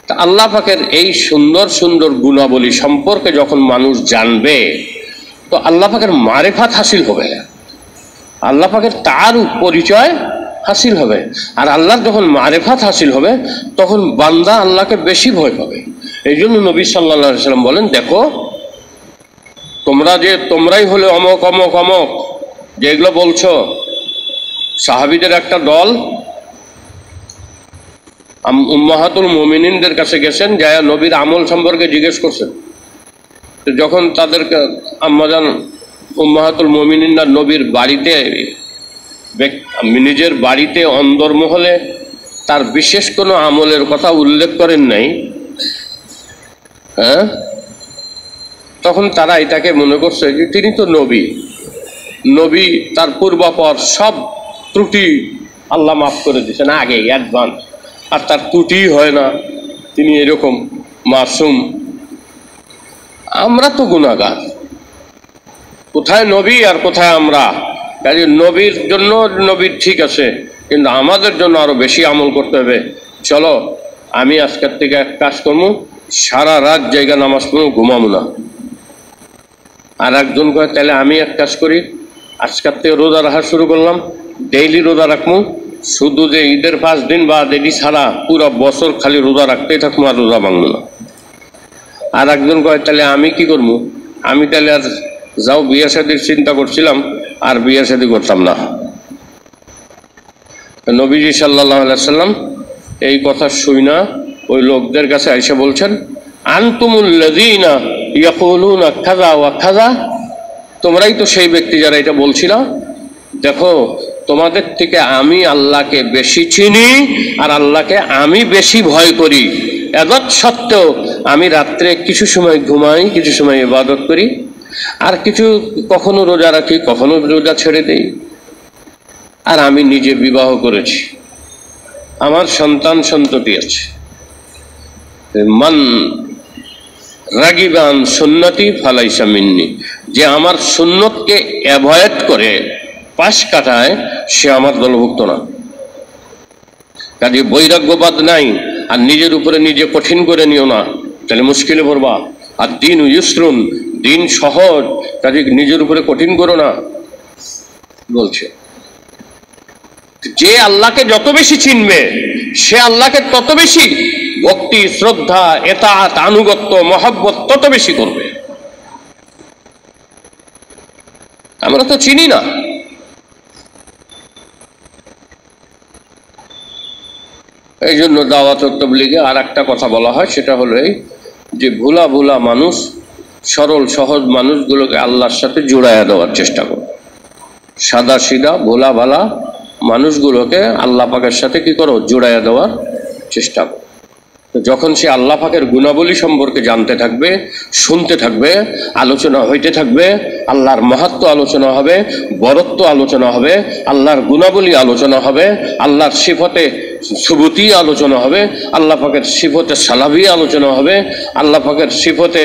তা আল্লাহ পাকের এই সুন্দর সুন্দর গুণাবলী সম্পর্কে যখন মানুষ জানবে, তো আল্লাহ পাকের মারিফাত হাসিল হবে, আল্লাহ পাকের তার পরিচয় হাসিল হবে। আর আল্লাহর যখন মারিফাত হাসিল হবে, তখন বান্দা আল্লাহকে বেশি ভয় পাবে। এই জন্য নবী সাল্লাল্লাহু আলাইহি ওয়াসাল্লাম বলেন, দেখো তোমরাই হলে অমক অমক অমক, যেগুলো বলছো। সাহাবীদের একটা দল উম্মাহাতুল মুমিনিনদের কাছে গেছেন, যায় নবীর আমল সম্পর্কে জিজ্ঞেস করছেন। যখন তাদেরকে আম্মাজান উম্মাহাতুল মুমিনিনরা নবীর বাড়িতে, নিজের বাড়িতে অন্দরমহলে তার বিশেষ কোনো আমলের কথা উল্লেখ করেন নাই, হ্যাঁ, তখন তারা এটাকে মনে করছে যে তিনি তো নবী, নবী তার পূর্বাপর সব ত্রুটি আল্লাহ মাফ করে দিয়েছেন আগে অ্যাডভান্স, আর তার ত্রুটি হয় না, তিনি এরকম মাসুম। আমরা তো গুনাহগার, কোথায় নবী আর কোথায় আমরা। কাজে নবীর জন্য নবীর ঠিক আছে, কিন্তু আমাদের জন্য আরো বেশি আমল করতে হবে। চলো আমি আজকের থেকে এক কাজ করবো, সারা রাত জায়গা নামাজ পড়বো, ঘুমাবো না। আর একজন কয় তাহলে আমি এক কাজ করি, আজকের থেকে রোজা রাখা শুরু করলাম, ডেইলি রোজা রাখবো, শুধু যে ঈদের 5 দিন বা এটি ছাড়া পুরো বছর খালি রোজা রাখতেই থাকবো, আর রোজা ভাঙবো না। আর একজন কয় তাহলে আমি কি করবো, আমি তাহলে আর যাও বিয়ে শাদীর চিন্তা করছিলাম, আর বিয়ে শাদী করতাম না। নবীজি সাল্লাল্লাহু আলাইহি সাল্লাম এই কথা শুইনা ওই লোকদের কাছে আইসা বলছেন, আনতুমুল লাযীনা ইয়াকুলুনা কাযা ওয়া কাযা, তোমরাই তো সেই ব্যক্তি যারা এটা বলছিল। দেখো তোমাদের থেকে আমি আল্লাহকে বেশি চিনি, আর আল্লাহকে আমি বেশি ভয় করি। এতৎ সত্ত্বেও আমি রাত্রে কিছু সময় ঘুমাই, কিছু সময় ইবাদত করি, আর কিছু কখনো রোজা রাখি, কখনো রোজা ছেড়ে দেই। আর আমি নিজে বিবাহ করেছি, আমার সন্তান সন্ততি আছে। মান রাগিবান সুন্নতি ফালাইসা মিন্নি, যে আমার সুন্নতকে অ্যাভয়েড করে পাশ কাটায়, সে আমার দলভুক্ত না। কাজে বৈরাগ্যবাদ নাই, আর নিজের উপরে নিজে কঠিন করে নিও না, তাহলে মুশকিলে পড়বা। আর দিন ইউসরুন, দিন সহজ, কাজে নিজের উপরে কঠিন করো না বলছে। যে আল্লাহকে যত বেশি চিনবে, সে আল্লাহকে তত বেশি ভক্তি, শ্রদ্ধা, এতাআত, আনুগত্য, মহব্বত তত বেশি করবে। আমরা তো চিনি না। এই জন্য দাওয়াত ও তাবলীগে আর একটা কথা বলা হয়, সেটা হলো এই যে ভোলা ভোলা মানুষ, সরল সহজ মানুষগুলোকে আল্লাহর সাথে জোড়াইয়া দেওয়ার চেষ্টা করো। সাদা সিধা ভোলা ভালা মানুষগুলোকে আল্লাহ পাকের সাথে কি করো? জোড়াইয়া দেওয়ার চেষ্টা করো। তো যখন সে আল্লাহ পাকের গুণাবলী সম্পর্কে জানতে থাকবে, শুনতে থাকবে, আলোচনা হইতে থাকবে, আল্লাহর মাহাত্ম্য আলোচনা হবে, বরত্ব আলোচনা হবে, আল্লাহর গুণাবলী আলোচনা হবে, আল্লাহর সিফতে সুবুতি আলোচনা হবে, আল্লাহ পাকের সিফতে সালাবি আলোচনা হবে, আল্লাহ পাকের সিফতে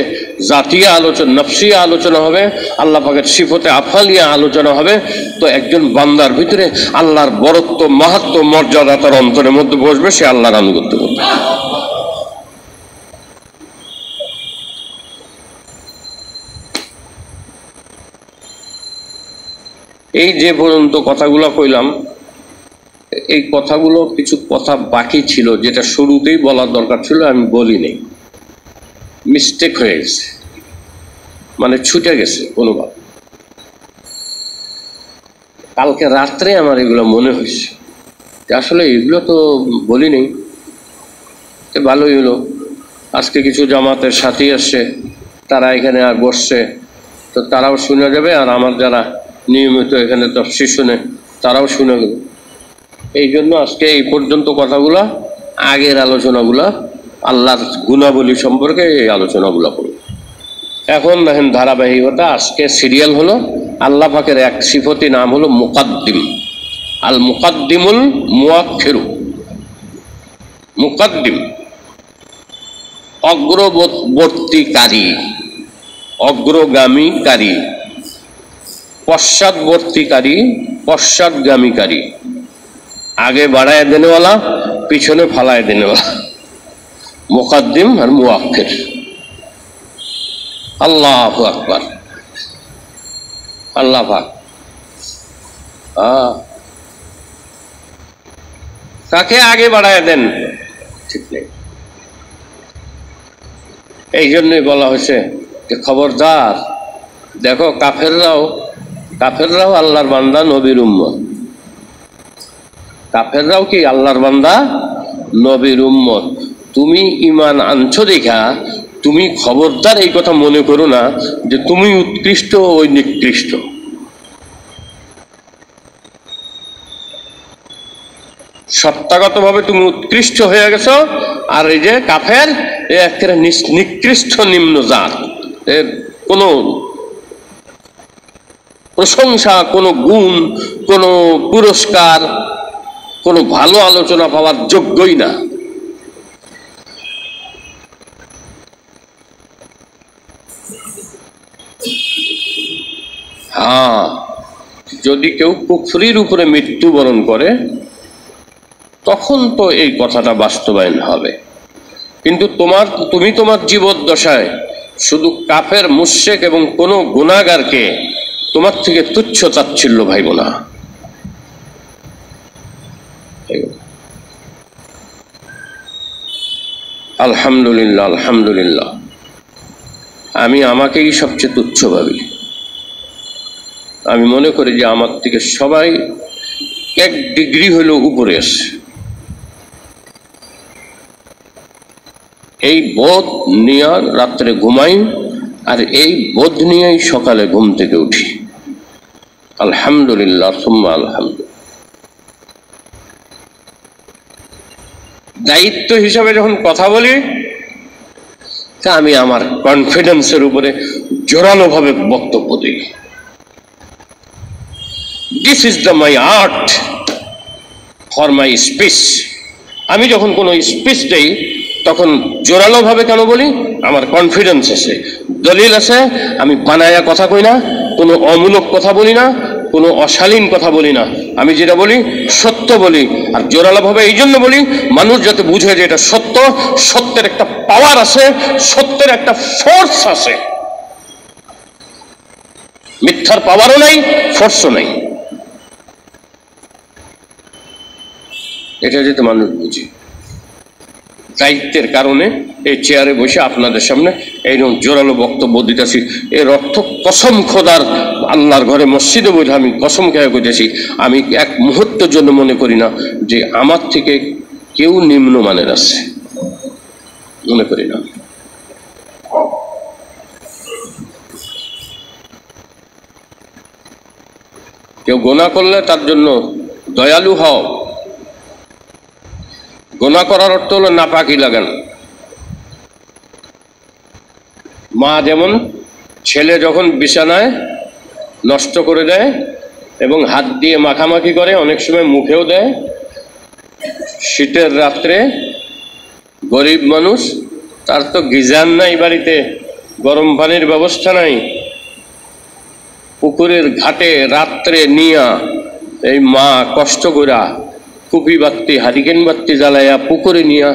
জাতিয়া আলোচনা, নফসিয়া আলোচনা হবে, আল্লাহ পাকের সিফতে আফালিয়া আলোচনা হবে। তো একজন বান্দার ভিতরে আল্লাহর বরত্ব, মাহাত্ম্য, মর্যাদা তার অন্তরের মধ্যে বসবে, সে আল্লাহর আনুগত্য করবে। এই যে পর্যন্ত কথাগুলো কইলাম, এই কথাগুলো কিছু কথা বাকি ছিল, যেটা শুরুতেই বলার দরকার ছিল, আমি বলিনি, মিস্টেক হয়ে গেছে, মানে ছুটে গেছে কোনোভাবে। কালকে রাত্রে আমার এগুলো মনে হয়েছে যে আসলে এগুলো তো বলিনি। ভালোই হলো, আজকে কিছু জামাতের সাথী আসছে, তারা এখানে আর বসছে, তো তারাও শুনে যাবে, আর আমার যারা নিয়মিত এখানে তাফসীর শুনে তারাও শুনে গেল। এই জন্য আজকে এই পর্যন্ত কথাগুলা, আগের আলোচনাগুলা, আল্লাহর গুণাবলী সম্পর্কে এই আলোচনাগুলো করব। এখন দেখেন ধারাবাহিকতা, আজকে সিরিয়াল হলো আল্লাহ পাকের এক সিফতি নাম হলো মুকাদ্দিম, আল মুকাদ্দিমুল মুআখিরু। মুকাদ্দিম অগ্রবর্তীকারী, অগ্রগামীকারী, পশ্চাৎবর্তীকারী, পশ্চাৎগামীকারী, আগে বাড়ায় দেনেওয়ালা, পিছনে ফালায় দেনেওয়ালা, মুকাদ্দিম আর মুআখির। আল্লাহু আকবার, আল্লাহ পাক কাকে আগে বাড়ায় দেন ঠিক নেই। এই জন্যই বলা হয়েছে যে খবরদার, দেখো কাফেররাও আল্লাহর বান্দা, নবীর উম্মত। কাফেররাও কি আল্লাহর বান্দা, নবীর উম্মত। তুমি ঈমান আনছো দেখা তুমি খবরদার এই কথা মনে করো না যে তুমি উৎকৃষ্ট, ওই নিকৃষ্ট। সত্তাগতভাবে তুমি উৎকৃষ্ট হয়ে গেছো, আর এই যে কাফের, একেবারে নিকৃষ্ট, নিম্ন জাত। এর কোনো প্রশংসা, কোনো গুণ, কোনো পুরস্কার, কোনো ভালো আলোচনা পাওয়ার যোগ্যই না। হ্যাঁ, যদি কেউ কুফরির উপরে মৃত্যুবরণ করে তখন তো এই কথাটা বাস্তবায়ন হবে, কিন্তু তুমি তোমার জীবদ্দশায় শুধু কাফের, মুশরিক এবং কোন গুনাহগারকে তোমার থেকে তুচ্ছ তাচ্ছিল্য ভাইব না। আলহামদুলিল্লাহ, আলহামদুলিল্লাহ, আমি আমাকেই সবচেয়ে তুচ্ছ ভাবি। আমি মনে করি যে আমার থেকে সবাই 1 ডিগ্রি হলেও উপরে আছে। এই বোধ নিয়ে রাত্রে ঘুমাই, আর এই বোধ নিয়েই সকালে ঘুম থেকে উঠি। আলহামদুলিল্লাহ, সুম্মা আলহামদুলিল্লাহ। দায়িত্ব হিসাবে যখন কথা বলি, তা আমি আমার কনফিডেন্সের উপরে জোরালোভাবে বক্তব্য দিই। This is the my art for my speech. আমি যখন কোনো স্পিচ দেই তখন জোরালোভাবে কেন বলি? আমার কনফিডেন্স আছে, দলিল আছে। আমি বানায়া কথা কই না, কোনো অমূলক কথা বলি না, কোনো অশালীন কথা বলি না। আমি যেটা বলি সত্য বলি, আর জোরালোভাবে এই জন্য বলি মানুষ যাতে বুঝে যে এটা সত্য। সত্যের একটা পাওয়ার আছে, সত্যের একটা ফোর্স আছে। মিথ্যার পাওয়ারও নাই, ফোর্সও নাই। এটা যদি মানুষ বুঝে। দায়িত্বের কারণে এই চেয়ারে বসে আপনাদের সামনে এইরকম জোরালো বক্তব্য দিতেছি। এর অর্থ কসম খোদার, আল্লাহর ঘরে মসজিদে বসে আমি কসম খেয়ে কইতেছি, আমি এক মুহূর্তের জন্য মনে করি না যে আমার থেকে কেউ নিম্নমানের আছে, মনে করি না। কেউ গোনা করলে তার জন্য দয়ালু হও। গোনা করার অর্থ হলো নাপাকি লাগান। মা যেমন ছেলে যখন বিছানায় নষ্ট করে দেয় এবং হাত দিয়ে মাখামাখি করে, অনেক সময় মুখেও দেয়, শীতের রাত্রে গরিব মানুষ, তার তো গিজার নাই বাড়িতে, গরম পানির ব্যবস্থা নাই, পুকুরের ঘাটে রাত্রে নিয়া এই মা কষ্ট করা কুপি বাত্তি হারিকেন বাত্তি জ্বালাইয়া পুকুরে নিয়া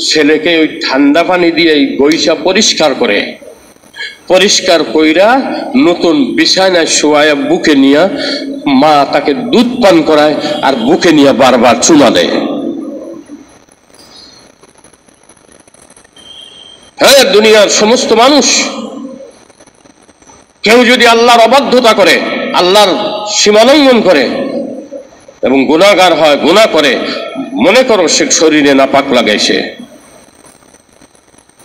ছেলেকে ওই ঠান্ডা পানি দিয়ে গইসা পরিষ্কার করে, পরিষ্কার কইরা নতুন বিছানায় শোয়ায়া বুকে নিয়া মা তাকে দুধ পান করায় আর বুকে নিয়ে বারবার চুমা দেয়। হ্যাঁ, দুনিয়ার সমস্ত মানুষ কেউ যদি আল্লাহর অবাধ্যতা করে, আল্লাহর সীমালঙ্ঘন করে এবং গুনাহগার হয়, গুনাহ করে, মনে করো সে শরীরে নাপাক লাগাইছে,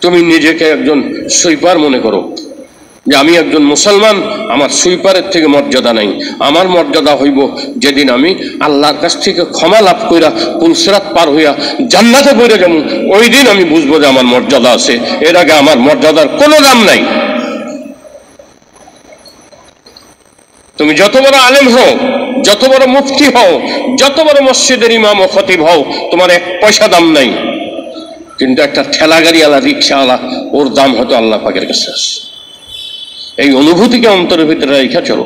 তুমি নিজেকে একজন সুইপার মনে করো যে আমি একজন মুসলমান, আমার সুইপারের থেকে মর্যাদা নাই। আমার মর্যাদা হইব যেদিন আমি আল্লাহর কাছ থেকে ক্ষমা লাভ কইরা পুলসিরাত পার হইয়া জান্নাতে পড়ে যাব, ওই দিন আমি বুঝবো যে আমার মর্যাদা আছে। এর আগে আমার মর্যাদার কোনো দাম নাই। তুমি যত বড় আলেম হও, যত বড় মুফতি হও, যত বড় মসজিদের ইমাম ও খতিব হও, তোমার এক পয়সা দাম নাই। কিন্তু একটা ঠেলা গাড়িওয়ালা, রিক্সাওয়ালা, ওর দাম হয়তো আল্লাহ পাকের কাছে আছে। এই অনুভূতিকে অন্তরের ভিতরে রেখা চলো।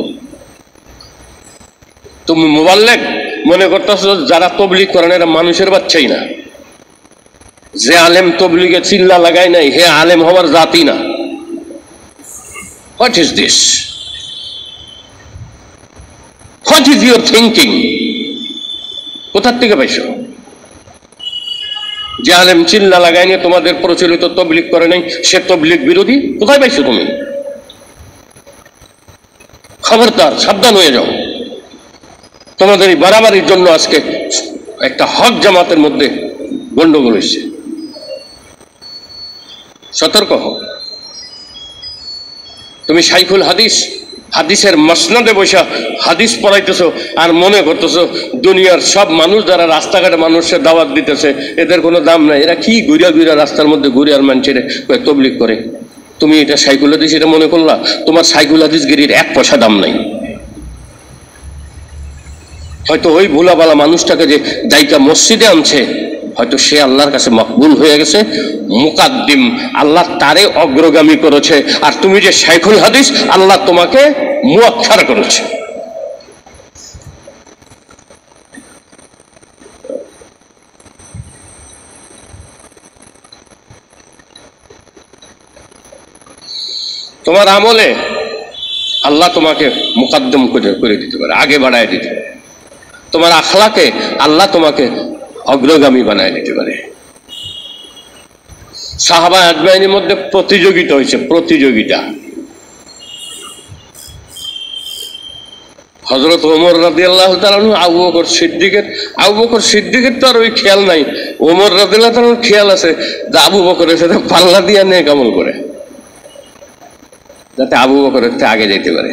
তুমি মুবাল্লিগ মনে করতেছ যারা তবলিগ করেন এরা মানুষের বাচ্চাই না। যে আলেম তবলিগে চিল্লা লাগায় নাই হে আলেম হওয়ার জাতি না। What is this? What is your thinking? কোথার থেকে পাইছো? যে আলেম চিল্লা লাগায় নিয়ে তোমাদের প্রচলিত তবলিগ করে নাই সে তবলিগ বিরোধী? কোথায় পাইছো তুমি? খবরদার, সাবধান হয়ে যাও। তোমাদের এই বাড়াবাড়ির জন্য আজকে একটা হক জামাতের মধ্যে গন্ডগোল হয়েছে। সতর্ক হও। তুমি শাইখুল হাদিস, হাদিসের মসনদে বসা হাদিস পড়াইতেছো আর মনে করতেছো দুনিয়ার সব মানুষ যারা রাস্তাঘাটে মানুষের দাওয়াত দিতেছে এদের কোনো দাম নাই, এরা কি ঘুরিয়া ঘুরিয়া রাস্তার মধ্যে ঘুরে আর মানুষের তবলিগ করে। তুমি এটা শাইখুল হাদিস এটা মনে করলা? তোমার শাইখুল হাদিস গিরির এক পয়সা দাম নাই। হয়তো ওই ভোলাবালা মানুষটাকে যে দায়িকা মসজিদে আনছে হয়তো সে আল্লাহর কাছে মকবুল হয়ে গেছে, মুকাদ্দিম, আল্লাহ তারে অগ্রগামী করেছে। আর তুমি যে শাইখুল হাদিস, আল্লাহ তোমাকে মুআক্ষার করেছে। তোমার আমলে আল্লাহ তোমাকে মুকাদ্দম করে দিতে পারে, আগে বাড়ায় দিতে পারে। তোমার আখলাকে আল্লাহ তোমাকে অগ্রগামী বানায় দিতে পারে। সাহাবা আজমাইনের মধ্যে প্রতিযোগিতা হয়েছে, প্রতিযোগিতা। হযরত ওমর রাদিয়াল্লাহু তাআলা আবু বকর সিদ্দিকের তো আর ওই খেয়াল নাই। ওমর রাদিয়াল্লাহু তাআলার খেয়াল আছে যে আবু বকরের সাথে পাল্লা দিয়ে নেক আমল করে যাতে আবু বকরের থেকে আগে যেতে পারে।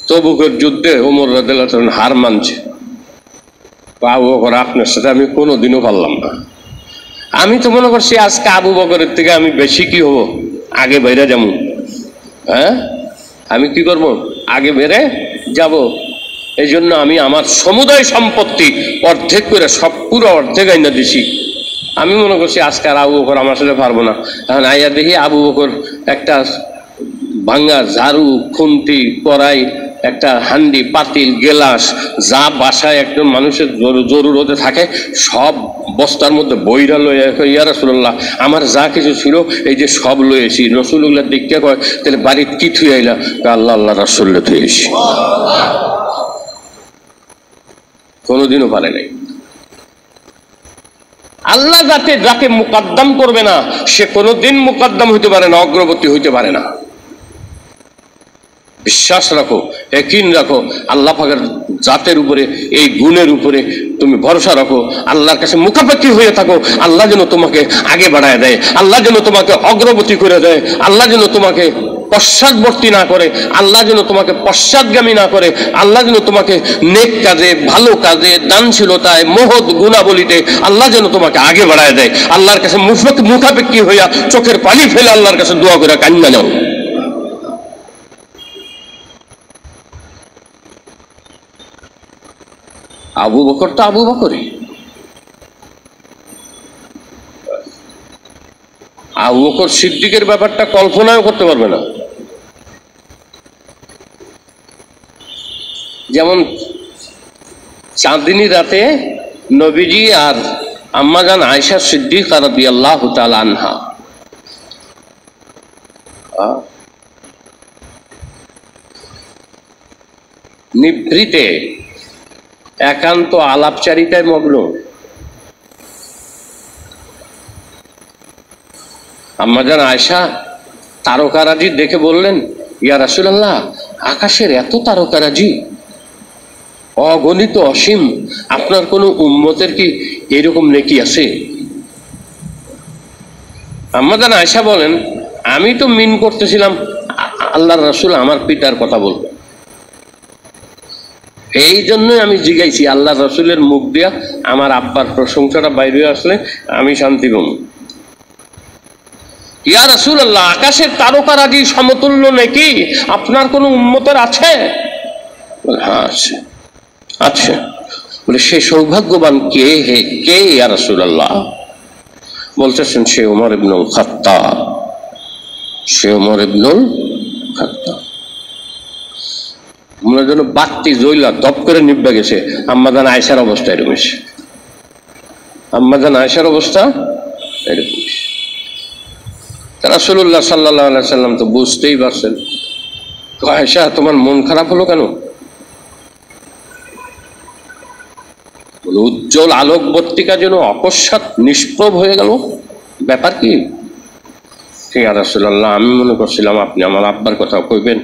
তবুকের যুদ্ধে ওমর রাদিয়াল্লাহু তাআলা হার মানছে। আবু বকর, আপনার সাথে আমি কোনোদিনও পারলাম না। আমি তো মনে করছি আজকে আবু বকরের থেকে আমি বেশি কি হব, আগে বেড়ে যাবো। হ্যাঁ, আমি কি করব, আগে বেড়ে যাব। এই জন্য আমি আমার সমুদায় সম্পত্তি অর্ধেক করে সব পুরো অর্ধেক আইনা দিছি। আমি মনে করছি আজকে আর আবু বকর আমার সাথে পারবো না। এখন আইয়া দেখি আবু বকর একটা ভাঙ্গা ঝাড়ু, খুন্তি, কড়াই, একটা হান্ডি, পাতিল, গেলাস, যা বাসায় একজন মানুষের জরুরতে থাকে সব বস্তার মধ্যে বইরা লয়ে, ইয়া রাসূলুল্লাহ আমার যা কিছু ছিল এই যে সব লয়েছি। রাসূলুল্লাহ দেখতে কয় তাহলে বাড়ির কি থুই আইলা? আল্লাহ আল্লাহ রাসূলুল্লাহ থুয়েছি। কোনোদিনও পারে নাই। আল্লাহ যাতে যাকে মুকদ্দম করবে না সে কোনোদিন মুকদ্দম হইতে পারে না, অগ্রবর্তী হইতে পারে না। বিশ্বাস রাখো, ইয়াকিন রাখো, আল্লাহ পাকের জাতের উপরে, এই গুণের উপরে তুমি ভরসা রাখো। আল্লাহর কাছে মুখাপেক্ষী হয়ে থাকো। আল্লাহ যেন তোমাকে আগে বাড়ায় দেয়, আল্লাহ যেন তোমাকে অগ্রগতি করে দেয়, আল্লাহ যেন তোমাকে পশ্চাৎবর্তী না করে, আল্লাহ যেন তোমাকে পশ্চাৎগামী না করে, আল্লাহ যেন তোমাকে নেক কাজে, ভালো কাজে, দানশীলতায়, মহৎ গুণাবলিতে আল্লাহ যেন তোমাকে আগে বাড়ায় দেয়। আল্লাহর কাছে মুখাপেক্ষী হইয়া চোখের পানি ফেলে আল্লাহর কাছে দোয়া করে কান্না নাও। আবু বকর তো আবু বকরই। আবু বকর সিদ্দিকের ব্যাপারটা কল্পনাও করতে পারবে না। যেমন চাঁদনী রাতে নবীজি আর আম্মাজান আয়েশা সিদ্দিকা রাদিয়াল্লাহু তাআলা আনহা নিভৃতে একান্ত আলাপচারিতায় মগ্ন। আম্মাজান আয়েশা তারকারাজি দেখে বললেন, ইয়া রাসূলুল্লাহ, আকাশের এত তারকারাজি, অগণিত অসীম, আপনার কোন উম্মতের কি এরকম নেকি আছে? আম্মাজান আয়েশা বলেন, আমি তো মিন করতেছিলাম আল্লাহর রাসূল আমার পিতার কথা বলবেন, এই জন্যই আমি জিগাইছি আল্লাহর রাসূলের মুখ দিয়া আমার আব্বার প্রশংসাটা বাইরে আসলে আমি শান্তি পাবো। ইয়া রাসূলুল্লাহ, আকাশের তারকারাজি সমতুল্য নাকি আপনার কোন উম্মতের আছে? হ্যাঁ আছে। আচ্ছা, বলে সে সৌভাগ্যবান কে? হে কে ইয়া রাসূলুল্লাহ? বলতেছেন সে ওমর ইবনুল খাত্তাব। সে ওমর ইবনুল খাত্তাব। মনে যেন বাতি জ্বলা দপ করে নিভে গেছে। আম্মাজান আয়েশার অবস্থা এরকম। আম্মাজান আয়েশার অবস্থা এরকম। রাসূলুল্লাহ সাল্লাল্লাহু আলাইহি সাল্লাম তো বুঝতেই পারছেন। আয়েশা, তোমার মন খারাপ হলো কেন? উজ্জ্বল আলোকবর্তিকা যেন অকস্মাৎ নিষ্প্রভ হয়ে গেল, ব্যাপার কি? ঠিক আছে রাসূলুল্লাহ, আমি মনে করছিলাম আপনি আমার আব্বার কথা কইবেন,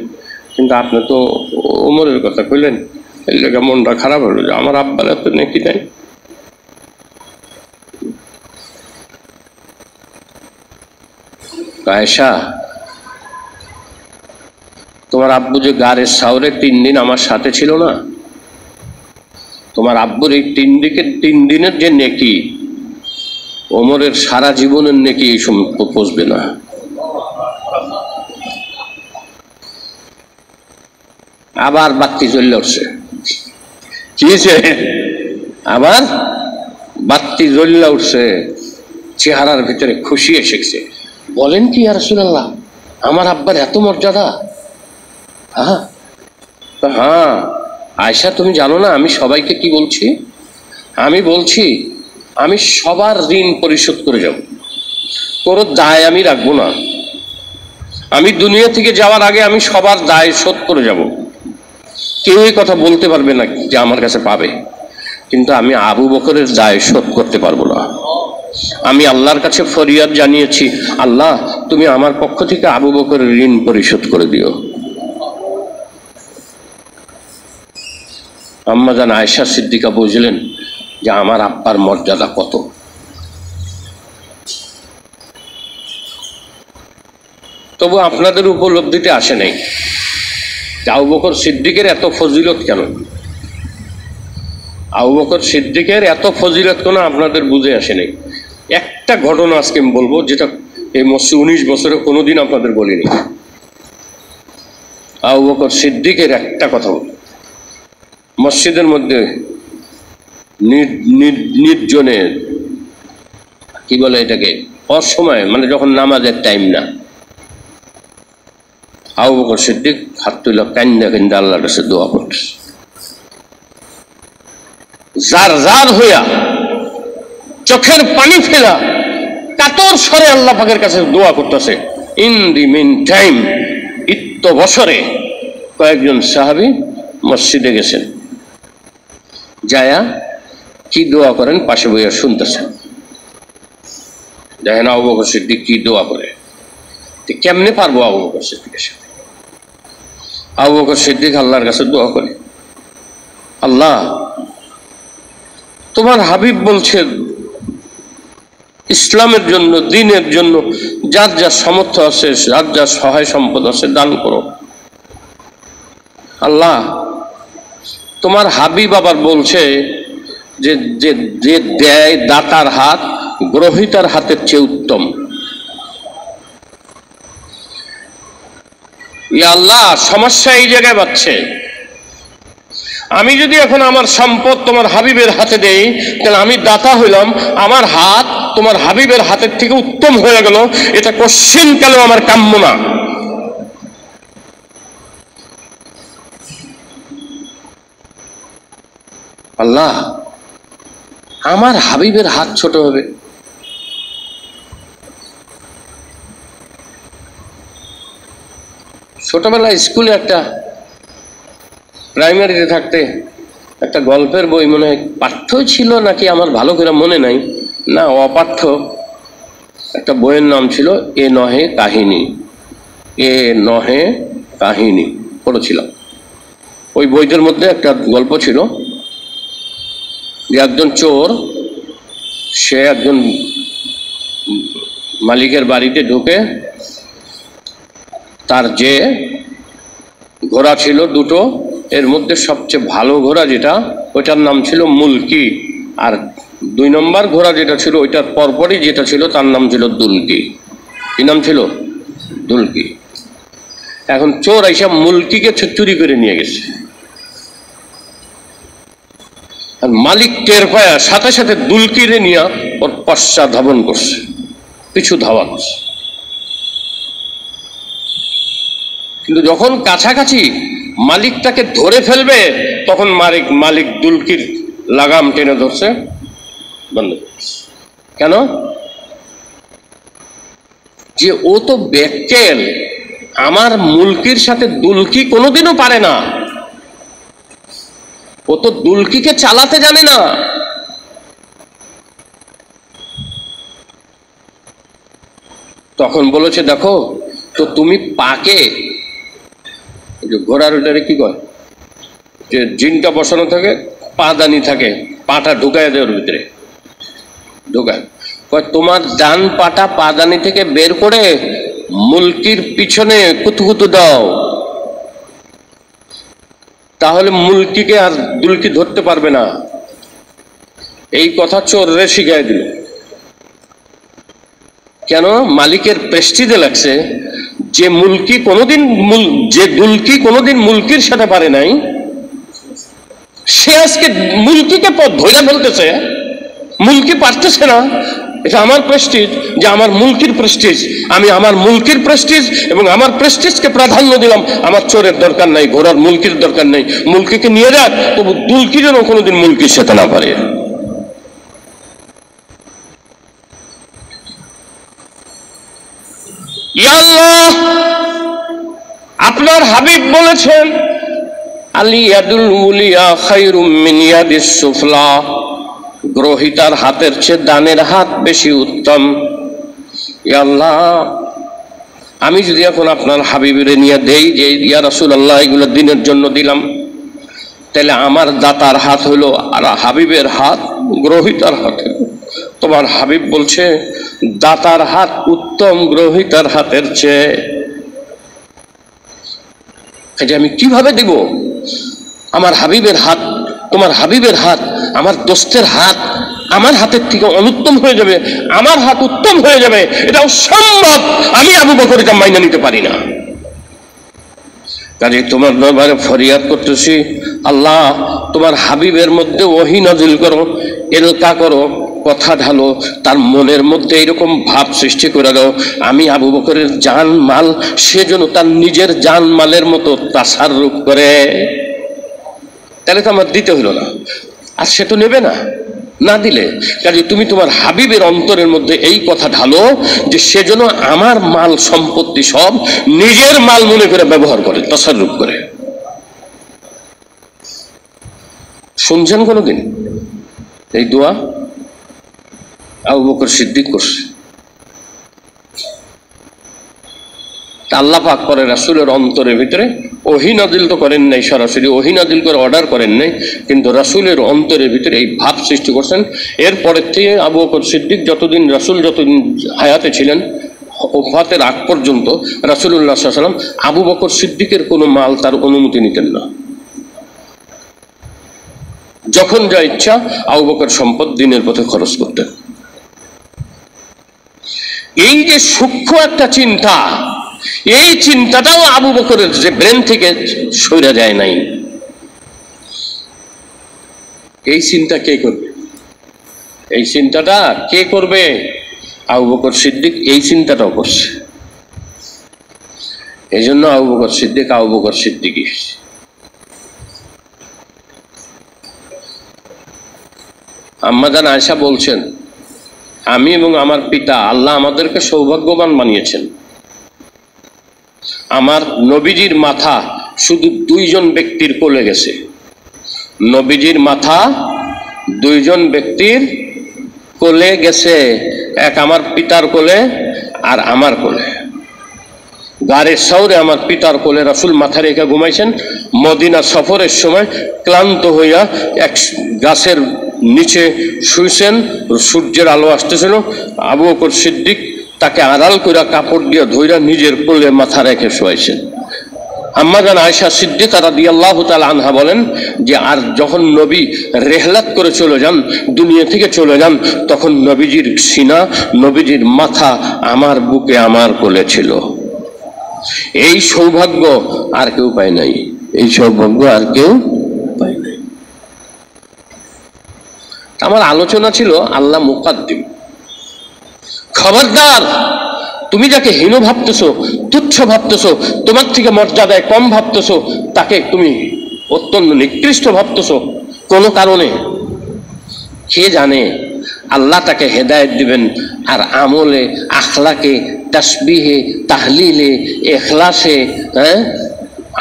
কিন্তু আপনি তো ওমরের কথা কইলেন, এর লেগে মনটা খারাপ হলো যে আমার আব্বার এত নেকি নাই। আয়েশা, তোমার আব্বু যে গাড়ির সাউরে 3 দিন আমার সাথে ছিল না, তোমার আব্বুর এই 3 দিনের যে নেকি, ওমরের সারা জীবনের নেকি এই সময় পৌঁছবে না। আবার বাতি জ্বলে উঠছে। কি হয়েছে? আবার বাতি জ্বলে উঠছে, চেহারার ভিতরে খুশি এসেছে। বলেন কি ইয়া রাসূলুল্লাহ, আমার আব্বার এত মর্যাদা? হ্যাঁ হ্যাঁ আয়েশা, তুমি জানো না আমি সবাইকে কি বলছি? আমি বলছি আমি সবার ঋণ পরিশোধ করে যাব, কোনো দায় আমি রাখবো না। আমি দুনিয়া থেকে যাওয়ার আগে আমি সবার দায় শোধ করে যাব। কেউ এই কথা বলতে পারবে না যে আমার কাছে পাবে, কিন্তু আমি আবু বকরের দায় শোধ করতে পারবো না। আমি আল্লাহর কাছে ফরিয়াদ জানিয়েছি, আল্লাহ তুমি আমার পক্ষ থেকে আবু বকরের ঋণ পরিশোধ করে দিও। আম্মাজান আয়েশা সিদ্দিকা বুঝলেন যে আমার আব্বার মর্যাদা কত। তবু আপনাদের উপলব্ধিতে আসে নাই আবু বকর সিদ্দিকের এত ফজিলত কেন। আবু বকর সিদ্দিকের এত ফজিলত কেন আপনাদের বুঝে আসে নাই। একটা ঘটনা আজকে আমি বলবো, যেটা এই মসজিদ 19 বছরে কোনোদিন আপনাদের বলিনি। আবু বকর সিদ্দিকের একটা কথা বল, মসজিদের মধ্যে নির্জনে, কি বলে এটাকে, অসময়, মানে যখন নামাজের টাইম না, আবু বকর সিদ্দিক হাত তুলে কান্দা কান্দা আল্লাহর কাছে দোয়া করতেছে। জার জার হইয়া চোখের পানি ফেলা কাতর স্বরে আল্লাহ পাকের কাছে দোয়া করতেছে। ইন দি মিন টাইম, বছরে কয়েকজন সাহাবী মসজিদে গেছেন। যায়া কি দোয়া করেন পাশে বইয়া শুনতেছেন, দেখেন আবু বকর সিদ্দিক কি দোয়া করে। কেমনে পারবো আবু বকর সিদ্দিকের সাথে? আবু বকর সিদ্দিক আল্লাহর কাছে দোয়া করে, আল্লাহ তোমার হাবিব বলছে ইসলামের জন্য, দ্বীনের জন্য যার যার সামর্থ্য আছে, যার যার সহায় সম্পদ আছে দান করো। আল্লাহ তোমার হাবিব আবার বলছে যে যে দেয় দাতার হাত গ্রহীতার হাতের চেয়ে উত্তম। ইয়া আল্লাহ সমস্যা এই জায়গায় বাড়ছে, আমি যদি এখন আমার সম্পদ তোমার হাবিবের হাতে দেই তাহলে আমি দাতা হইলাম, আমার হাত তোমার হাবিবের হাতের থেকে উত্তম হয়ে গেল, এটা কোশ্চিন কালেও আমার কাম্য না। আল্লাহ আমার হাবিবের হাত ছোট হবে। ছোটবেলায় স্কুলে একটা প্রাইমারিতে থাকতে একটা গল্পের বই, মনে হয় পাঠ্য ছিল নাকি আমার ভালো করে মনে নাই, না অপাঠ্য একটা বইয়ের নাম ছিল এ নহে কাহিনী, এ নহে কাহিনী পড়েছিলাম। ওই বইটার মধ্যে একটা গল্প ছিল যে একজন চোর, সে একজন মালিকের বাড়িতে ঢুকে তার যে ঘোড়া ছিল দুটো, এর মধ্যে সবচেয়ে ভালো ঘোড়া যেটা ওইটার নাম ছিল মুলকি, আর 2 নম্বর ঘোড়া যেটা ছিল ওইটার পরপরই যেটা ছিল তার নাম ছিল দুলকি। কি নাম ছিল? দুলকি। এখন চোর এইসব মুলকিকে চুরি করে নিয়ে গেছে, আর মালিক টের পায়া সাথে সাথে দুলকিরে নিয়ে ওর পশ্চাৎ ধাবন করছে, পিছু ধাওয়া করছে। কিন্তু যখন কাছাকাছি মালিকটাকে ধরে ফেলবে তখন মালিক দুলকির লাগাম টেনে ধরছে, বন্ধ করছে। কেন? যে ও তো বেকেল, আমার মুলকির সাথে দুলকি কোনোদিনও পারে না, ও তো দুলকিকে চালাতে জানে না। তখন বলেছে দেখো তো তুমি পাকে, ঘোড়ার ওটারে কি কয়, যে জিনটা বসানো থাকে, পাদানি থাকে, পাটা ঢুকায় দেয় ওর ভিতরে, ঢুকায় কয় তোমার ডান পাটা পাদানি থেকে বের করে মুলকির পিছনে কুতুকুতু দাও, তাহলে মুলকিকে আর দুলকি ধরতে পারবে না। এই কথা চোররে শিখাই দিল। কেন? মালিকের প্রেস্টিজে লাগছে যে মুলকি কোনোদিন, যে দুলকি কোনোদিন মুলকির সাথে পারে নাই, সে আজকে মুলকিকে পথ ধরে ফেলতেছে, মুলকি পারতেছে না। এটা আমার প্রেস্টিজ, যে আমার মুলকির প্রেস্টিজ, আমি আমার মুলকির প্রেস্টিজ এবং আমার প্রেস্টিজকে প্রাধান্য দিলাম। আমার চোরের দরকার নাই, ঘোড়ার মুলকির দরকার নাই, মুলকিকে নিয়ে যাক, তবু দুলকি যেন কোনোদিন মুলকির সাথে না পারে। ইয়া আল্লাহ আপনার হাবিব বলেছেন আলী ইয়াদুল উলিয়া খায়রুম মিন ইয়াদিস সুফলা, গ্রহীতার হাতের চেয়ে দানের হাত বেশি উত্তম। ইয়া আল্লাহ আমি যদি এখন আপনার হাবিবের নিয়ে দেই যে ইয়া রাসূলুল্লাহ এগুলো দিনের জন্য দিলাম, তাহলে আমার দাতার হাত হলো আর হাবিবের হাত গ্রহীতার হাতে। তোমার হাবিব বলছে দাতার হাত উত্তম গ্রহীতার হাতের চেয়ে। আমি কিভাবে দিব? আমার হাবিবের হাত, তোমার হাবিবের হাত, আমার দোস্তের হাত আমার হাতের থেকে অনুত্তম হয়ে যাবে, আমার হাত উত্তম হয়ে যাবে, এটা অসম্ভব। আমি আবু বকর এটা মাইনা নিতে পারি না। কাজে তোমার দরবারে ফরিয়াদ করতেছি, আল্লাহ তোমার হাবিবের মধ্যে ওহী নাজিল করো, এলকা করো, কথা ঢালো, তার মনের মধ্যে এরকম ভাব সৃষ্টি করে দাও, আমি আবু বকরের জান মাল সে যেন তার নিজের জান মালের মতো তাসাররুফ করে। তাহলে তো আমার দিতে হলো না, আর সে তো নেবে না, না দিলে কাজে তুমি তোমার হাবিবের অন্তরের মধ্যে এই কথা ঢালো যে সে যেন আমার মাল সম্পত্তি সব নিজের মাল মনে করে ব্যবহার করে, তাসাররুফ করে। শুনছেন কোনোদিন এই দোয়া? আবু বকর সিদ্দিক করছে। আল্লাহ পাক করে রাসূলের অন্তরের ভিতরে ওহী নাযিল তো করেন নাই, সরাসরি ওহী নাযিল করে অর্ডার করেন নাই, কিন্তু রাসূলের অন্তরের ভিতরে এই ভাব সৃষ্টি করছেন। এরপরের থেকে আবু বকর সিদ্দিক যতদিন রাসূল যতদিন হায়াতে ছিলেন, ওফাতের আগ পর্যন্ত রাসূলুল্লাহ সাল্লাল্লাহু আলাইহি ওয়াসাল্লাম আবু বকর সিদ্দিকের কোনো মাল তার অনুমতি নিতেন না। যখন যা ইচ্ছা আবু বকর সম্পদ দ্বীনের পথে খরচ করতেন। এই যে সূক্ষ্ম একটা চিন্তা, এই চিন্তাটাও আবু বকরের যে ব্রেন থেকে সরে যায় নাই। এই চিন্তা কে করবে? এই চিন্তাটা কে করবে? আবু বকর সিদ্দিক এই চিন্তাটাও করছে। এই জন্য আবু বকর সিদ্দিক আবু বকর সিদ্দিকই। আম্মা জান আয়েশা বলছেন, আমি এবং আমার পিতা আল্লাহ আমাদেরকে সৌভাগ্যবান বানিয়েছেন। আমার নবীজির মাথা শুধু 2 জন ব্যক্তির কোলে গেছে। নবীজির মাথা 2 জন ব্যক্তির কোলে গেছে, এক আমার পিতার কোলে আর আমার কোলে। গারে সৌরে আমার পিতার কোলে রাসূল মাথা রেখে ঘুমাইছেন। মদিনা সফরের সময় ক্লান্ত হইয়া এক গাছের নিচে শুইছেন, সূর্যের আলো আসতেছিল। আবু বকর সিদ্দিক তাকে আড়াল করে কাপড় দিয়ে ধইরা নিজের কোলে মাথা রেখে শোয়াইছেন। আম্মা জান আয়েশা সিদ্দিকা রাদিয়াল্লাহু তাআলা আনহা বলেন যে আর যখন নবী রেহলাত করে চলে যান, দুনিয়া থেকে চলে যান, তখন নবীজির সিনা, নবীজির মাথা আমার বুকে আমার কোলে ছিল। এই সৌভাগ্য আর কেউ পায় নাই, এই সৌভাগ্য আর কেউ পায় নাই। আমার আলোচনা ছিল আল্লাহ মুকাদ্দিম। খবরদার, তুমি যাকে হীন ভাবতেছো, তুচ্ছ ভাবতেছো, তোমার থেকে মর্যাদায় কম ভাবতেছো, তাকে তুমি অত্যন্ত নিকৃষ্ট ভাবতেছো কোনো কারণে, কে জানে আল্লাহ তাকে হেদায়েত দিবেন। আর আমলে, আখলাকে, তাসবিহে, তাহলিলে, ইখলাসে,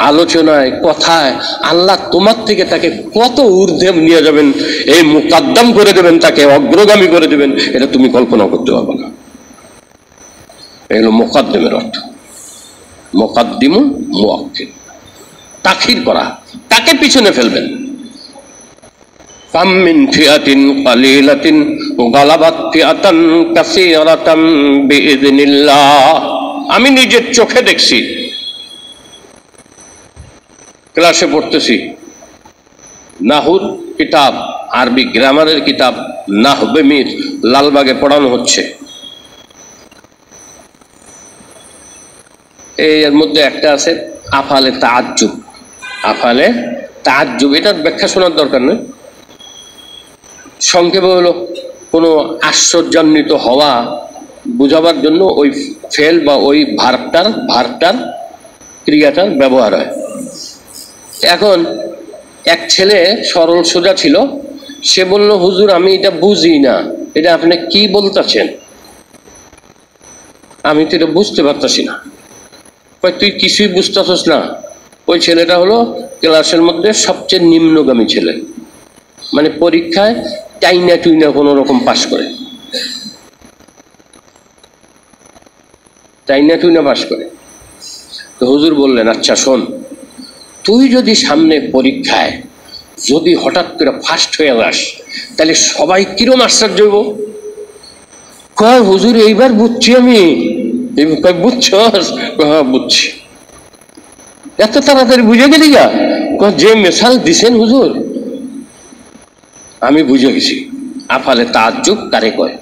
আলোচনায়, কথায় আল্লাহ তোমার থেকে তাকে কত ঊর্ধ্বে নিয়ে যাবেন, এই মুকাদ্দাম করে দেবেন, তাকে অগ্রগামী করে দেবেন, এটা তুমি কল্পনা করতে পারবে না। এগুলো মুকাদ্দিমের অর্থ। মুকাদ্দিমু মুআক্কির, তাখির করা, তাকে পিছনে ফেলবেন। কাম মিন ফিআতিন কালিলাতিন গালাবাত ফিআতান কাসীরাতাম বিইذনিল্লাহ। আমি নিজের চোখে দেখছি, ক্লাসে পড়তেছি, নাহুর কিতাব, আরবি গ্রামারের কিতাব নাহবে মির লালবাগে পড়ানো হচ্ছে। এর মধ্যে একটা আছে আফালে তাআজ্জুব। আফালে তাআজ্জুব, এটার ব্যাখ্যা শোনার দরকার নেই। সংক্ষেপে হলো কোনো আশ্চর্যান্বিত হওয়া বোঝাবার জন্য ওই ফেল বা ওই ভার্বটার ক্রিয়াটার ব্যবহার হয়। এখন এক ছেলে সরল সোজা ছিল, সে বলল, হুজুর আমি এটা বুঝি না, এটা আপনি কি বলতেছেন? আমি তো এটা বুঝতে পারতাছি না। তুই কিছুই বুঝতেছস না? ওই ছেলেটা হলো ক্লাসের মধ্যে সবচেয়ে নিম্নগামী ছেলে, মানে পরীক্ষায় টাইনা টুইনা কোনো রকম পাশ করে, টাইনা টুইনা পাশ করে। তো হুজুর বললেন, আচ্ছা শোন, তুই যদি সামনে পরীক্ষায় যদি হঠাৎ করে ফার্স্ট হয়ে যাস, তাহলে সবাই কিরম আশ্চর্য হইব? কয় হুজুর এইবার বুঝছি আমি। বুঝছস? হ্যাঁ বুঝছি। এত তাড়াতাড়ি বুঝে গেলি গা? যে মেশাল দিছেন হুজুর, আমি বুঝে গেছি। আফালে তাআজ্জুব কারে কয়?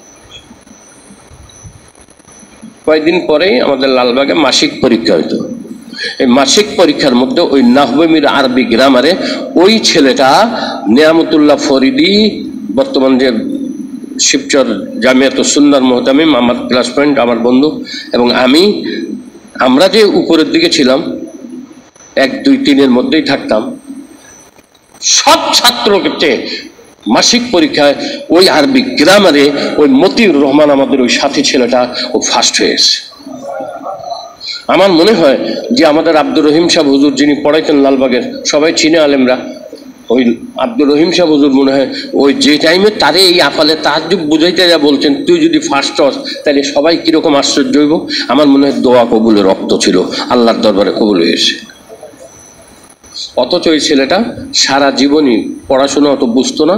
কয়েকদিন পরেই আমাদের লালবাগে মাসিক পরীক্ষা হইতো। এই মাসিক পরীক্ষার মধ্যে ওই নাহবে মির আরবি গ্রামারে ওই ছেলেটা নিয়ামতুল্লাহ ফরিদি, বর্তমান যে শিবচর জামিয়াতুস সুন্নাহর মুহতামিম, আমার ক্লাস ফ্রেন্ড, আমার বন্ধু, এবং আমরা যে উপরের দিকে ছিলাম, 1, 2, 3 মধ্যেই থাকতাম, সব ছাত্রকে মাসিক পরীক্ষায় ওই আরবি গ্রামারে ওই মতিউর রহমান, আমাদের ওই সাথী ছেলেটা, ও ফার্স্ট হয়েছে। আমার মনে হয় যে আমাদের আব্দুর রহিম সাহেব হুজুর, যিনি পড়াইতেন লালবাগের, সবাই চিনে আলেমরা, ওই আব্দুর রহিম সাহেব হুজুর মনে হয় ওই যে টাইমে তারে এই আপালে তাহাজ্জুদ বুঝাইতে যা বলছেন, তুই যদি ফার্স্ট হস তাহলে সবাই কিরকম আশ্চর্য হইব। আমার মনে হয় দোয়া কবুলের রক্ত ছিল, আল্লাহর দরবারে কবুল হয়েছে। অথচ ওই ছেলেটা সারা জীবনই পড়াশোনা অত বুঝতো না,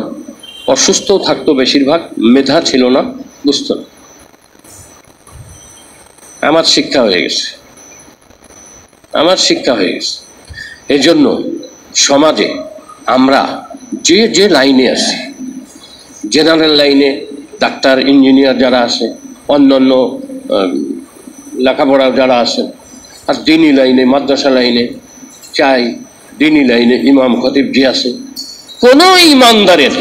অসুস্থও থাকতো বেশিরভাগ, মেধা ছিল না, বুঝতো না। আমার শিক্ষা হয়ে গেছে, আমার শিক্ষা হয়ে গেছে। এই জন্য সমাজে আমরা যে যে লাইনে আছি, জেনারেল লাইনে ডাক্তার ইঞ্জিনিয়ার যারা আছে, অন্যান্য লেখাপড়া যারা আছে, আর দিনী লাইনে মাদ্রাসা লাইনে চাই, দিনী লাইনে ইমাম খতিব যে আছে, কোনো ইমানদারের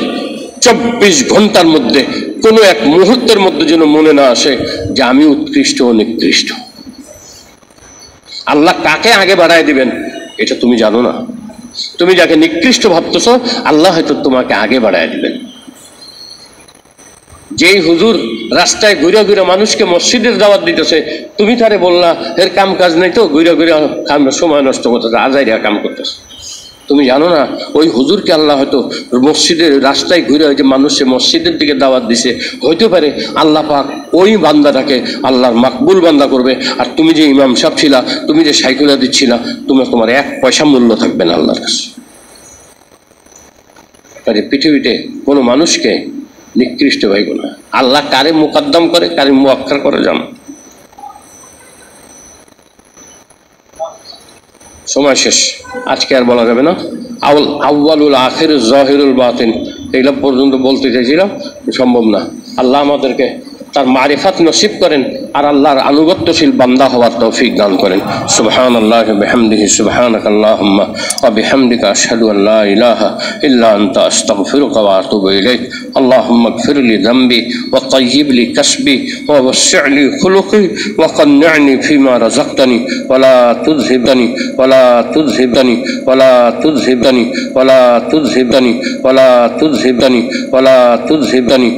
24 ঘন্টার মধ্যে কোনো এক মুহূর্তের মধ্যে যেন মনে না আসে যে আমি উৎকৃষ্ট ও নিকৃষ্ট। আল্লাহ কাকে আগে বাড়ায় দিবেন এটা তুমি জানো না। তুমি যাকে নিকৃষ্ট ভাবতেছ আল্লাহ হয়তো তোমাকে আগে বাড়ায় দিবেন। যেই হুজুর রাস্তায় ঘুরে ঘুরে মানুষকে মসজিদের দাওয়াত দিতেছে, তুমি তারে বললা এর কাম কাজ নেই তো, ঘুরে ঘুরে সময় নষ্ট করতেছে, আজাইরা কাম করতেছে। তুমি জানো না ওই হুজুরকে আল্লাহ হয়তো মসজিদের রাস্তায় ঘুরে হয়তো মানুষের মসজিদের দিকে দাওয়াত দিছে, হইতে পারে আল্লাহ পাক ওই বান্দাটাকে আল্লাহর মাকবুল বান্দা করবে। আর তুমি যে ইমাম সাহেব ছিলা, তুমি যে সাইকুলা দিচ্ছিলা, তোমার 1 পয়সা মূল্য থাকবে না আল্লাহর কাছে। তাই পৃথিবীতে কোনো মানুষকে নিকৃষ্ট ভাইব না। আল্লাহ কারে মুকদ্দম করে কারে মুআক্খার করে জানো। সময় শেষ, আজকে আর বলা যাবে না। আউয়ালুল আখিরুল জাহিরুল বাতিন এগুলো পর্যন্ত বলতে চাইছিলাম, সম্ভব না। আল্লাহ আমাদেরকে তার মারিফাত নসিব করেন আর আল্লাহর আনুগত্যশীল বান্দা হওয়ার তৌফিক দান করেন। সুবহানাল্লাহি ওয়া বিহামদিহি সুবহানাকা আল্লাহুম্মা ওয়া বিহামদিকা আশহাদু আল লা ইলাহা ইল্লা আনতা আস্তাগফিরুকা ওয়া আতুবু ইলাইক। আল্লাহুম্মা ইগফির লি যামবি ওয়া তাইয়্যিব লি কাসবি ওয়া ওয়াসসি' লি খুলুকি ওয়া قنعني فيما رزقتني ولا تذهبني ولا تذهبني ولا تذهبني ولا تذهبني ولا تذهبني ولا تذهبني